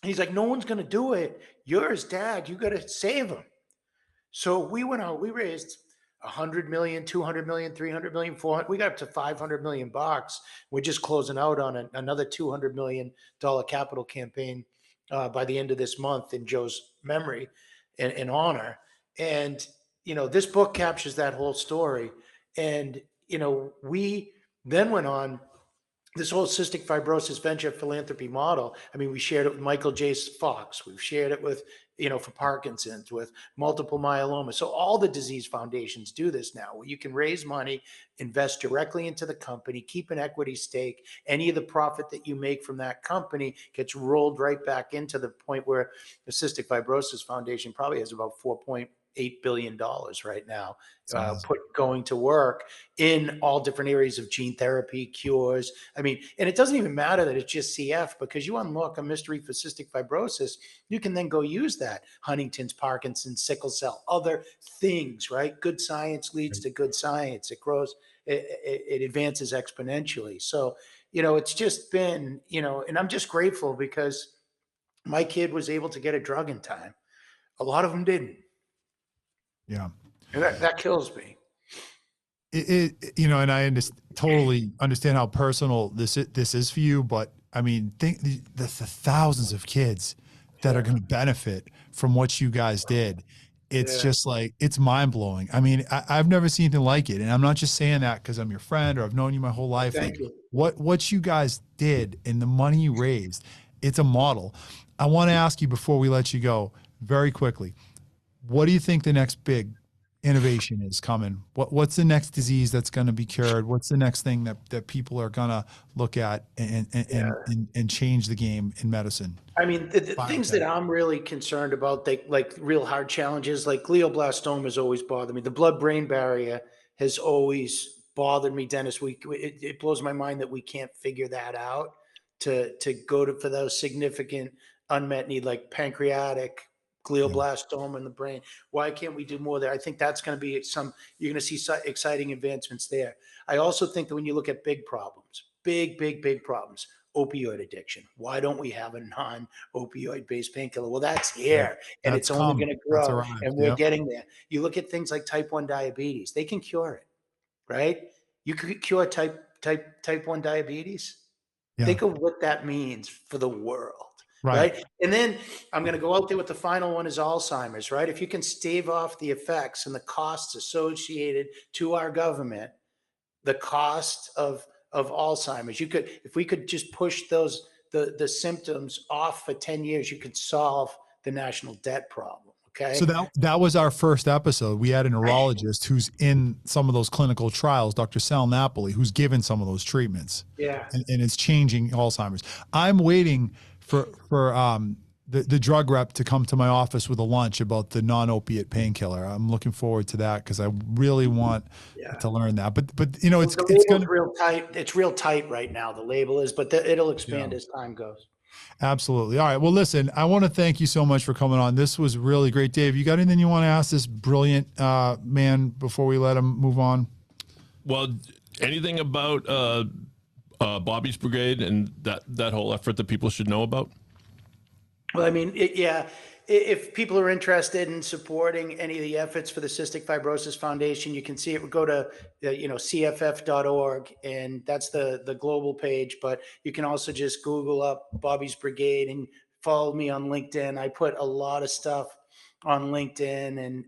And he's like, no one's going to do it. You're his dad. You got to save them. So we went out, we raised 100 million, 200 million, 300 million, 400. We got up to 500 million bucks. We're just closing out on another $200 million capital campaign by the end of this month in Joe's memory and in honor. And, this book captures that whole story. And, we then went on this whole cystic fibrosis venture philanthropy model. I mean, we shared it with Michael J. Fox. We've shared it with, for Parkinson's, with multiple myeloma. So all the disease foundations do this now, where you can raise money, invest directly into the company, keep an equity stake. Any of the profit that you make from that company gets rolled right back into the point where the Cystic Fibrosis Foundation probably has about $4.8 billion right now, going to work in all different areas of gene therapy, cures. I mean, and it doesn't even matter that it's just CF, because you unlock a mystery for cystic fibrosis, you can then go use that. Huntington's, Parkinson's, sickle cell, other things, right? Good science leads to good science. It grows, it advances exponentially. So, it's just been, and I'm just grateful because my kid was able to get a drug in time. A lot of them didn't. Yeah. And that kills me. And I totally understand how personal this is for you, but I mean, think the thousands of kids that are going to benefit from what you guys did. It's just like, it's mind blowing. I mean, I've never seen anything like it. And I'm not just saying that because I'm your friend or I've known you my whole life. Thank you. What you guys did and the money you raised, it's a model. I want to ask you before we let you go very quickly, what do you think the next big innovation is coming? What's the next disease that's going to be cured? What's the next thing that people are going to look at and change the game in medicine? I mean, the things that I'm really concerned about, like real hard challenges, like glioblastoma has always bothered me. The blood-brain barrier has always bothered me, Dennis. It blows my mind that we can't figure that out to go for those significant unmet need, like pancreatic glioblastoma in the brain. Why can't we do more there? I think that's going to be you're going to see exciting advancements there. I also think that when you look at big problems, big problems, opioid addiction, why don't we have a non-opioid based painkiller? Well, that's here, and it's only going to grow, and we're getting there. You look at things like type 1 diabetes, they can cure it, right? You could cure type 1 diabetes. Think of what that means for the world. Right. And then I'm going to go out there with the final one is Alzheimer's, right? If you can stave off the effects and the costs associated to our government, the cost of Alzheimer's, if we could just push the symptoms off for 10 years, you could solve the national debt problem. Okay. So that was our first episode. We had a neurologist who's in some of those clinical trials, Dr. Sal Napoli, who's given some of those treatments. Yeah. And it's changing Alzheimer's. I'm waiting for the drug rep to come to my office with a lunch about the non-opiate painkiller. I'm looking forward to that because I really want to learn that. But it's real tight. It's real tight right now. The label is, but it'll expand as time goes. Absolutely. All right. Well, listen, I want to thank you so much for coming on. This was really great. Dave, you got anything you want to ask this brilliant man before we let him move on? Well, anything about Bobby's Brigade and that whole effort that people should know about? Well, I mean, if people are interested in supporting any of the efforts for the Cystic Fibrosis Foundation, you can see it. Go to cff.org, and that's the global page. But you can also just Google up Bobby's Brigade and follow me on LinkedIn. I put a lot of stuff on LinkedIn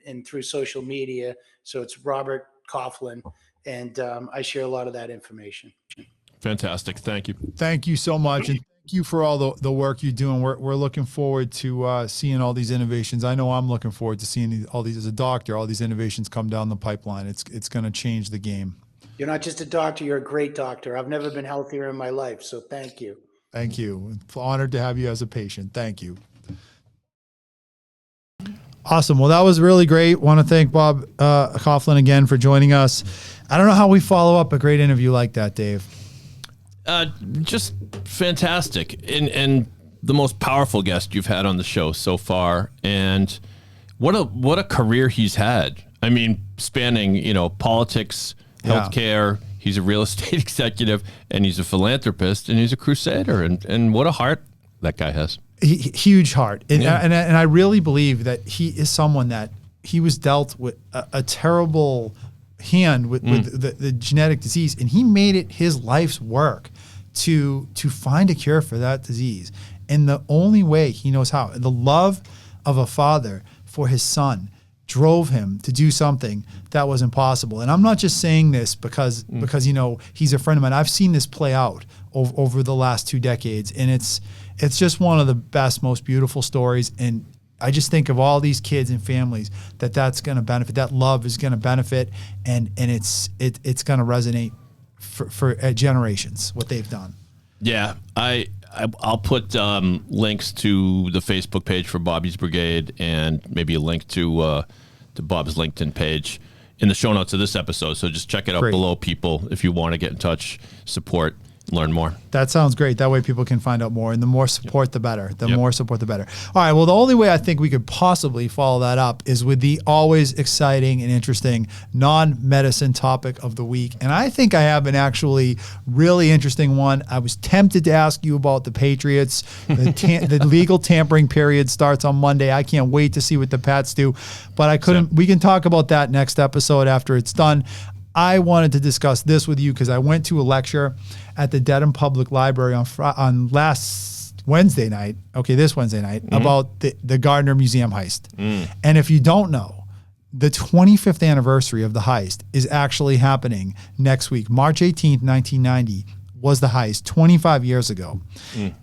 and through social media. So it's Robert Coughlin, and I share a lot of that information. Fantastic. Thank you. Thank you so much. And thank you for all the work you're doing. We're looking forward to seeing all these innovations. I know I'm looking forward to seeing all these as a doctor, all these innovations come down the pipeline. It's going to change the game. You're not just a doctor, you're a great doctor. I've never been healthier in my life. So thank you. Thank you. Honored to have you as a patient. Thank you. Awesome. Well, that was really great. Want to thank Bob Coughlin again for joining us. I don't know how we follow up a great interview like that, Dave. Just fantastic, and the most powerful guest you've had on the show so far. And what a career he's had. I mean, spanning politics, healthcare. Yeah. He's a real estate executive, and he's a philanthropist, and he's a crusader. And what a heart that guy has. Huge heart, and I really believe that he is someone that he was dealt with a terrible hand with the genetic disease, and he made it his life's work to find a cure for that disease. And the only way he knows how, the love of a father for his son drove him to do something that was impossible. And I'm not just saying this because he's a friend of mine. I've seen this play out over the last 2 decades, and it's just one of the best, most beautiful stories. And I just think of all these kids and families that's going to benefit. That love is going to benefit, and it's going to resonate for generations, what they've done. Yeah, I'll put links to the Facebook page for Bobby's Brigade and maybe a link to Bob's LinkedIn page in the show notes of this episode. So just check it out below, people, if you want to get in touch, support, learn more. That sounds great. That way people can find out more, and the more support, the better. The more support, the better. All right. Well, the only way I think we could possibly follow that up is with the always exciting and interesting non-medicine topic of the week. And I think I have an actually really interesting one. I was tempted to ask you about the Patriots. The legal tampering period starts on Monday. I can't wait to see what the Pats do, but I couldn't. We can talk about that next episode after it's done. I wanted to discuss this with you because I went to a lecture at the Dedham Public Library on last Wednesday night, this Wednesday night, about the Gardner Museum heist. And if you don't know, the 25th anniversary of the heist is actually happening next week. March 18th, 1990 was the heist 25 years ago.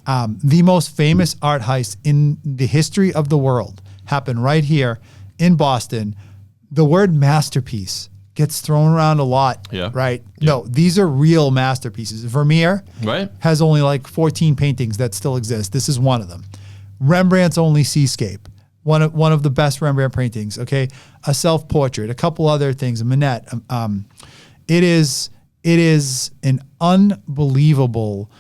The most famous art heist in the history of the world happened right here in Boston. The word masterpiece gets thrown around a lot, right? Yeah. No, these are real masterpieces. Vermeer has only like 14 paintings that still exist. This is one of them. Rembrandt's only Seascape, one of the best Rembrandt paintings, okay? A self-portrait, a couple other things, a Manette. It is an unbelievable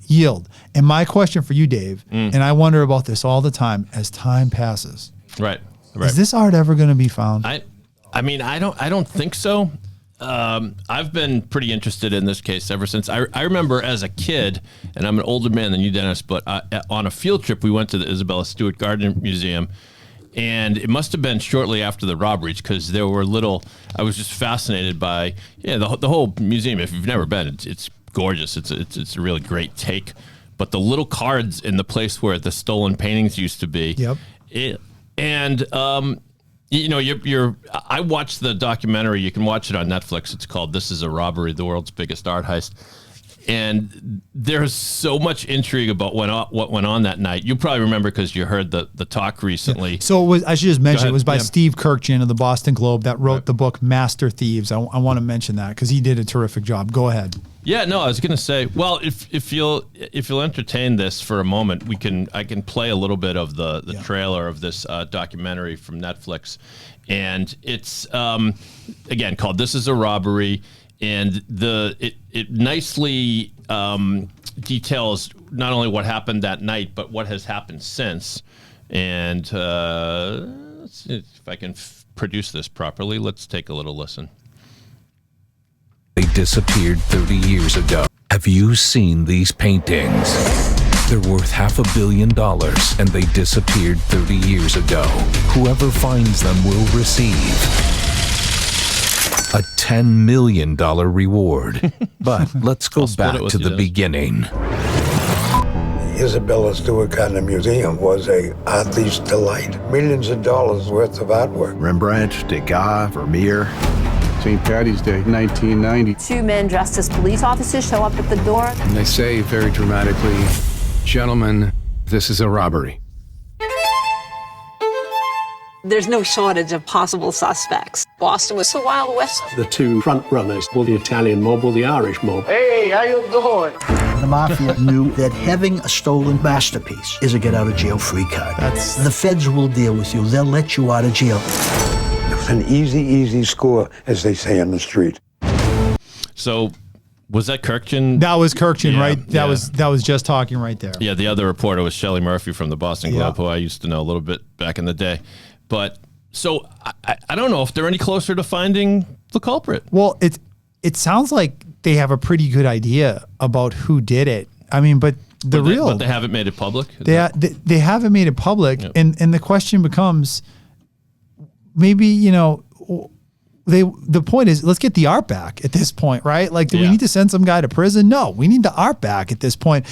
yield. And my question for you, Dave, and I wonder about this all the time as time passes. Right. Is this art ever going to be found? I mean, I don't think so. I've been pretty interested in this case ever since. I remember as a kid, and I'm an older man than you, Dennis, but on a field trip, we went to the Isabella Stewart Gardner Museum, and it must have been shortly after the robberies because there were I was just fascinated by the whole museum. If you've never been, it's gorgeous. It's a really great take. But the little cards in the place where the stolen paintings used to be. Yep. I watched the documentary. You can watch it on Netflix. It's called "This Is a Robbery: The World's Biggest Art Heist," and there's so much intrigue about what went on that night. You probably remember because you heard the talk recently. Yeah. So I should just mention it was by Steve Kirkjian of the Boston Globe that wrote the book Master Thieves. I want to mention that because he did a terrific job. Go ahead. Yeah, no, I was going to say, well, if you'll entertain this for a moment, I can play a little bit of the trailer of this documentary from Netflix, and it's again called "This Is a Robbery," and it nicely details not only what happened that night but what has happened since. And let's see if I can produce this properly. Let's take a little listen. They disappeared 30 years ago. Have you seen these paintings? They're worth $500 million, and they disappeared 30 years ago. Whoever finds them will receive a $10 million reward. But let's go back to the beginning. Isabella Stewart Gardner Museum was a art thief's delight. Millions of dollars worth of artwork. Rembrandt, Degas, Vermeer. St. Patty's Day, 1990. 2 men dressed as police officers show up at the door. And they say very dramatically, "Gentlemen, this is a robbery." There's no shortage of possible suspects. Boston was the Wild West. The 2 front runners were the Italian mob or the Irish mob. Hey, how you doing? The mafia knew that having a stolen masterpiece is a get-out-of-jail-free card. The feds will deal with you. They'll let you out of jail. An easy score, as they say on the street. So, was that Kirkjian? That was Kirkjian, right? That was just talking right there. Yeah, the other reporter was Shelley Murphy from the Boston Globe, who I used to know a little bit back in the day. But so I don't know if they're any closer to finding the culprit. Well, it sounds like they have a pretty good idea about who did it. I mean, but they haven't made it public. They haven't made it public, and the question becomes, maybe the point is, let's get the art back at this point, right? Like, do we need to send some guy to prison? No, we need the art back at this point.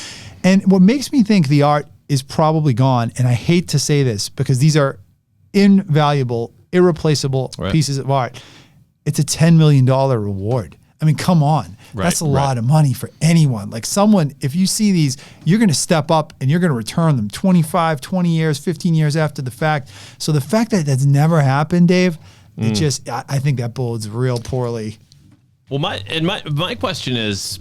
And what makes me think the art is probably gone. And I hate to say this because these are invaluable, irreplaceable pieces of art. It's a $10 million reward. I mean, come on. That's a lot of money for anyone. Like someone, if you see these, you're going to step up and you're going to return them 25, 20 years, 15 years after the fact. So the fact that that's never happened, Dave, it just, I think that bodes real poorly. Well, my question is,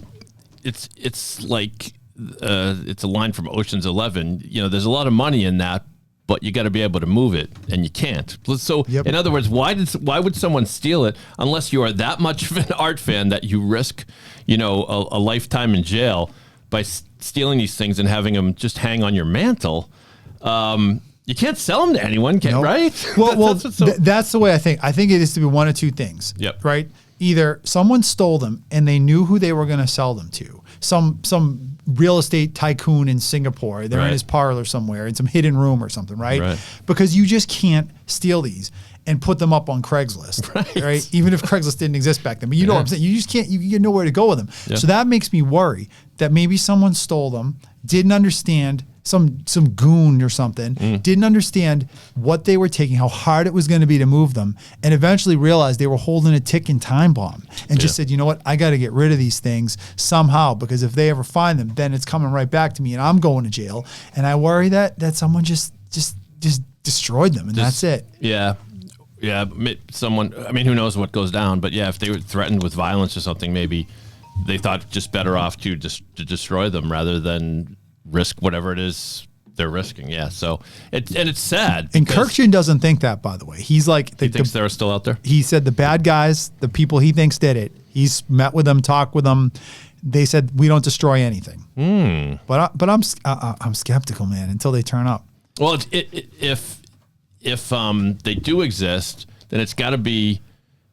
it's like, it's a line from Ocean's 11. You know, there's a lot of money in that, but you got to be able to move it, and you can't. So, in other words, why would someone steal it unless you are that much of an art fan that you risk, you know, a lifetime in jail by stealing these things and having them just hang on your mantle? You can't sell them to anyone, right? Well, that's the way I think. I think it is to be one of two things. Right. Either someone stole them and they knew who they were going to sell them to. Some real estate tycoon in Singapore. They're in his parlor somewhere in some hidden room or something, right? Because you just can't steal these and put them up on Craigslist, right? Even if Craigslist didn't exist back then. But you know what I'm saying? You just can't, you get nowhere to go with them. So that makes me worry that maybe someone stole them, didn't understand, some goon or something, didn't understand what they were taking, how hard it was going to be to move them, and eventually realized they were holding a ticking time bomb and just said, you know what, I got to get rid of these things somehow, because if they ever find them, then it's coming right back to me and I'm going to jail. And I worry that someone just destroyed them and that's it. Yeah. Someone, I mean, who knows what goes down, but if they were threatened with violence or something, maybe they thought just better off to destroy them rather than risk whatever it is they're risking. So it's sad. And Kirkjian doesn't think that, by the way. He's like, he thinks they're still out there. He said the bad guys, the people he thinks did it, he's met with them, talked with them. They said we don't destroy anything. But I'm skeptical, man, until they turn up. Well, if they do exist, then it's got to be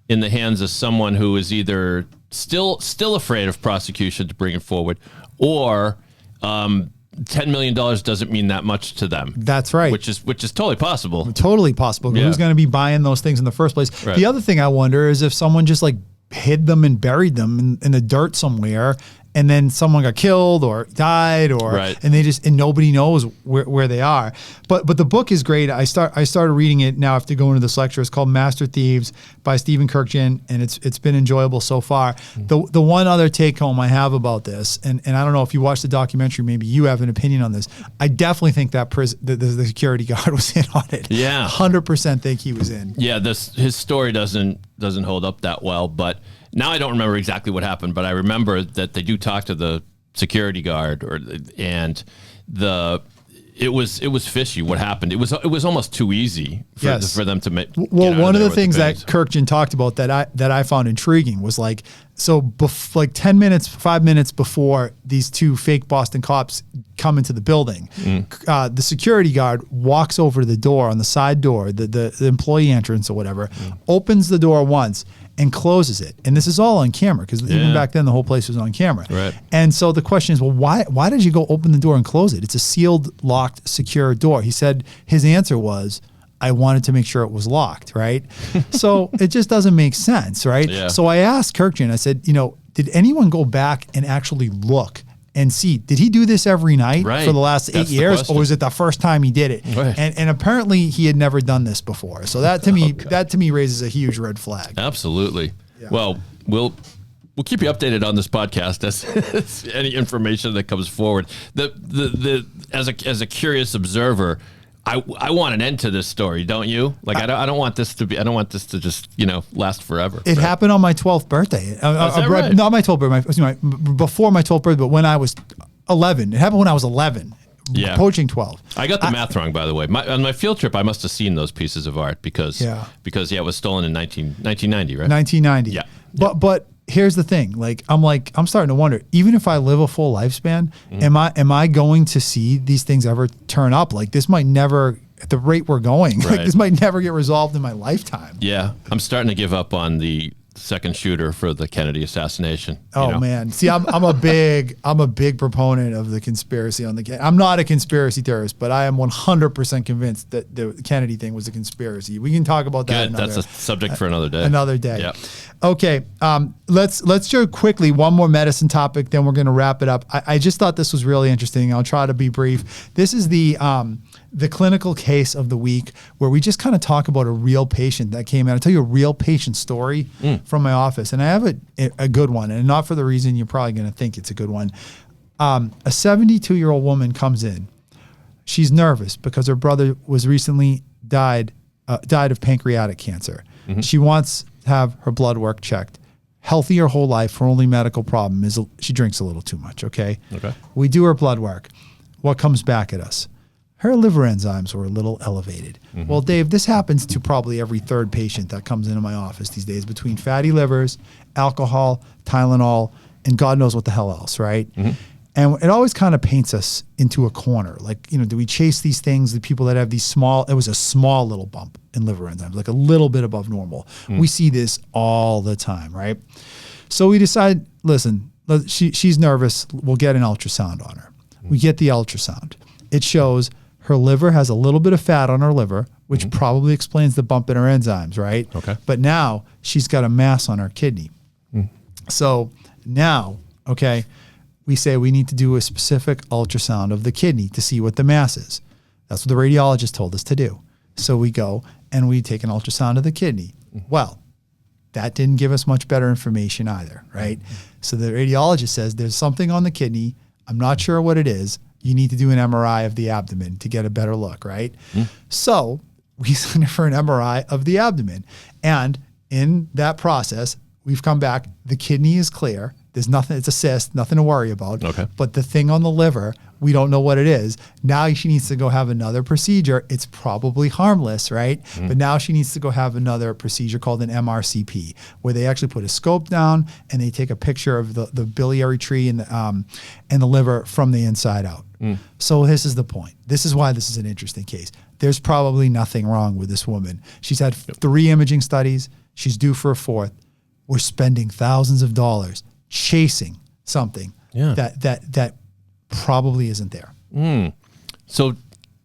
in the hands of someone who is either still afraid of prosecution to bring it forward, or $10 million doesn't mean that much to them. That's right. Which is totally possible. Totally possible. Who's going to be buying those things in the first place? The other thing I wonder is if someone just like hid them and buried them in the dirt somewhere, and then someone got killed or died, or and they just, and nobody knows where they are. But the book is great. I started reading it now after going to this lecture. It's called Master Thieves by Stephen Kirkjian, and it's been enjoyable so far. The one other take home I have about this, and I don't know if you watched the documentary, maybe you have an opinion on this. I definitely think that the security guard was in on it. 100% think he was in. His story doesn't hold up that well, but now I don't remember exactly what happened, but I remember that they do talk to the security guard, and it was fishy what happened. It was almost too easy for them to make. Well, one of the things that Kirkjian talked about that I found intriguing was like, so like 5 minutes before these two fake Boston cops come into the building, the security guard walks over to the door, on the side door, the employee entrance or whatever, opens the door once and closes it. And this is all on camera, because even back then the whole place was on camera. And so the question is, well, why did you go open the door and close it? It's a sealed, locked, secure door. He said his answer was, I wanted to make sure it was locked, right? So it just doesn't make sense, right? So I asked Kirkjian, I said, did anyone go back and actually look and see, did he do this every night for the last 8 years, or was it the first time he did it? And apparently he had never done this before. So that to me raises a huge red flag. Absolutely. Well, we'll keep you updated on this podcast as any information that comes forward. As a curious observer, I want an end to this story, don't you? Like I don't want this to just last forever. It happened on my 12th birthday. Right? Not my 12th birthday, before my 12th birthday, but when I was 11. It happened when I was 11. Approaching 12. I got the math wrong, by the way. On my field trip, I must have seen those pieces of art because it was stolen in 1990, right? 1990. But here's the thing. I'm starting to wonder, even if I live a full lifespan, am I going to see these things ever turn up? Like, this might never, at the rate we're going, like this might never get resolved in my lifetime. I'm starting to give up on the second shooter for the Kennedy assassination. Man. See, I'm a big proponent of the conspiracy on the. I'm not a conspiracy theorist, but I am 100% convinced that the Kennedy thing was a conspiracy. We can talk about that. That's a subject for another day. Another day. Okay, let's do quickly one more medicine topic, then we're going to wrap it up. I just thought this was really interesting. I'll try to be brief. This is the clinical case of the week, where we just kind of talk about a real patient that came in. I'll tell you a real patient story from my office, and I have a good one, and not for the reason you're probably going to think it's a good one. A 72-year-old woman comes in. She's nervous because her brother was recently died of pancreatic cancer. Mm-hmm. She wants to have her blood work checked. Healthy her whole life. Her only medical problem is she drinks a little too much. Okay. We do her blood work. What comes back at us? Her liver enzymes were a little elevated. Mm-hmm. Well, Dave, this happens to probably every third patient that comes into my office these days, between fatty livers, alcohol, Tylenol, and God knows what the hell else, right? Mm-hmm. And it always kind of paints us into a corner. Like, do we chase these things, the people that have these it was a small little bump in liver enzymes, like a little bit above normal. We see this all the time, right? So we decide, listen, she's nervous. We'll get an ultrasound on her. We get the ultrasound. It shows her liver has a little bit of fat on her liver, which probably explains the bump in her enzymes, right? Okay. But now she's got a mass on her kidney. So now, okay, we say we need to do a specific ultrasound of the kidney to see what the mass is. That's what the radiologist told us to do. So we go and we take an ultrasound of the kidney. Well, that didn't give us much better information either, right? So the radiologist says there's something on the kidney. I'm not sure what it is. You need to do an MRI of the abdomen to get a better look, right? So we send her for an MRI of the abdomen. And in that process, we've come back, the kidney is clear. There's nothing, it's a cyst, nothing to worry about. Okay. But the thing on the liver, we don't know what it is. Now she needs to go have another procedure. It's probably harmless, right? But now she needs to go have another procedure called an MRCP, where they actually put a scope down and they take a picture of the biliary tree and the liver from the inside out. So this is the point. This is why this is an interesting case. There's probably nothing wrong with this woman. She's had 3 imaging studies. She's due for a 4th. We're spending thousands of dollars chasing something that probably isn't there. So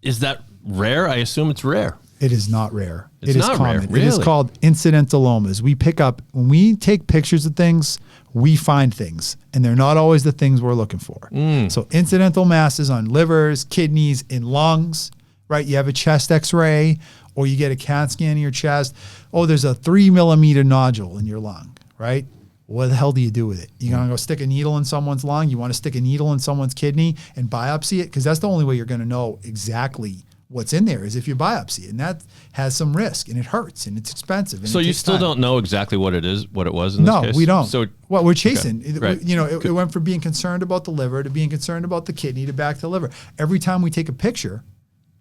is that rare? I assume it's rare. It is not rare. It's not common. rare. Really? It is called incidentalomas. We pick up, when we take pictures of things, we find things, and they're not always the things we're looking for. So incidental masses on livers, kidneys, in lungs, right? You have a chest x-ray, or you get a CAT scan in your chest. Oh, there's a 3 millimeter nodule in your lung, right? What the hell do you do with it? You're going to go stick a needle in someone's lung? You want to stick a needle in someone's kidney and biopsy it? Because that's the only way you're going to know exactly what's in there, is if you biopsy it. And that has some risk, and it hurts, and it's expensive. And so you still don't know exactly what it was in this case? No, we don't. So what we're chasing, right. It went from being concerned about the liver to being concerned about the kidney to back to the liver. Every time we take a picture,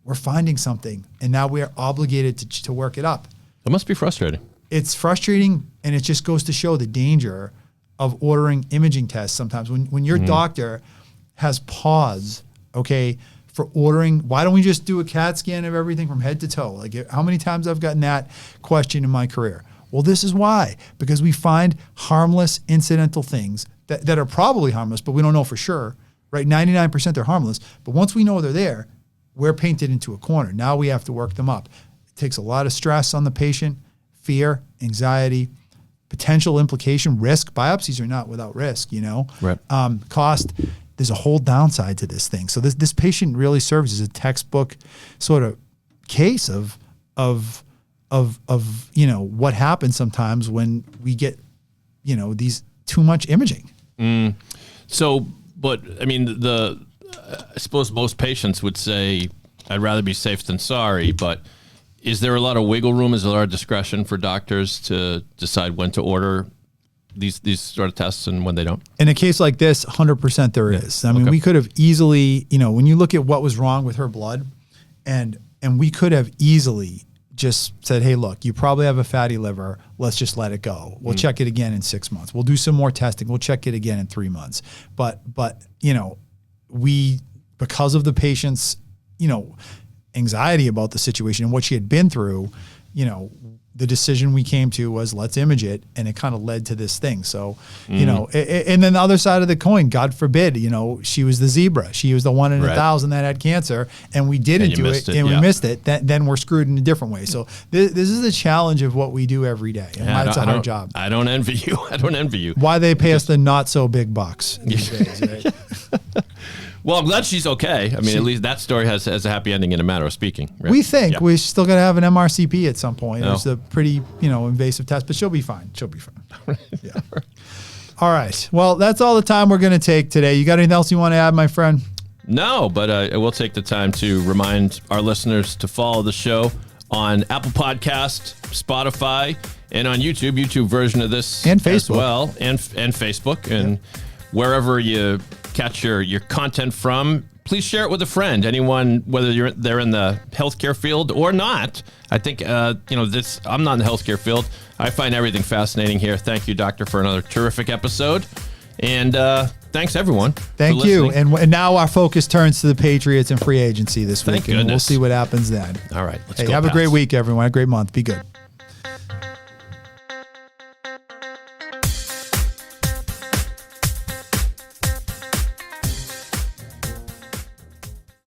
we're finding something, and now we are obligated to work it up. It must be frustrating. It's frustrating, and it just goes to show the danger of ordering imaging tests sometimes. When your doctor has pause, okay, for ordering, why don't we just do a CAT scan of everything from head to toe? Like, how many times I've gotten that question in my career? Well, this is why. Because we find harmless, incidental things that are probably harmless, but we don't know for sure, right? 99% they're harmless, but once we know they're there, we're painted into a corner. Now we have to work them up. It takes a lot of stress on the patient, fear, anxiety, potential implication, risk. Biopsies are not without risk, Right. Cost. There's a whole downside to this thing. So this patient really serves as a textbook sort of case of what happens sometimes when we get, these too much imaging. So, but I mean, I suppose most patients would say, I'd rather be safe than sorry, but is there a lot of wiggle room? Is there a lot of discretion for doctors to decide when to order these sort of tests and when they don't? In a case like this, 100% there is. I mean, we could have easily, when you look at what was wrong with her blood, and we could have easily just said, hey, look, you probably have a fatty liver. Let's just let it go. We'll check it again in 6 months. We'll do some more testing. We'll check it again in 3 months. But we, because of the patient's, anxiety about the situation and what she had been through, the decision we came to was let's image it, and it kind of led to this thing. So, you know, and then the other side of the coin, God forbid, you know, she was the zebra. She was the 1 in 1,000 that had cancer, and we didn't do it, and we missed it. Then we're screwed in a different way. So this is the challenge of what we do every day, and why it's a hard job. I don't envy you. I don't envy you. Why they pay us the not so big bucks these days, right? Well, I'm glad she's okay. I mean, at least that story has a happy ending in a matter of speaking. Right? We think we're still going to have an MRCP at some point. It's a pretty, you know, invasive test, but she'll be fine. She'll be fine. Yeah. All right. Well, that's all the time we're going to take today. You got anything else you want to add, my friend? No, but I will take the time to remind our listeners to follow the show on Apple Podcast, Spotify, and on YouTube version of this and Facebook as well, and Facebook, and wherever you catch your content from. Please share it with a friend. Anyone, whether they're in the healthcare field or not. I think you know, this. I'm not in the healthcare field. I find everything fascinating here. Thank you, Doctor, for another terrific episode, and thanks everyone. Thank you. And now our focus turns to the Patriots and free agency this week, and we'll see what happens then. All right, let's go. Have a great week, everyone. A great month. Be good.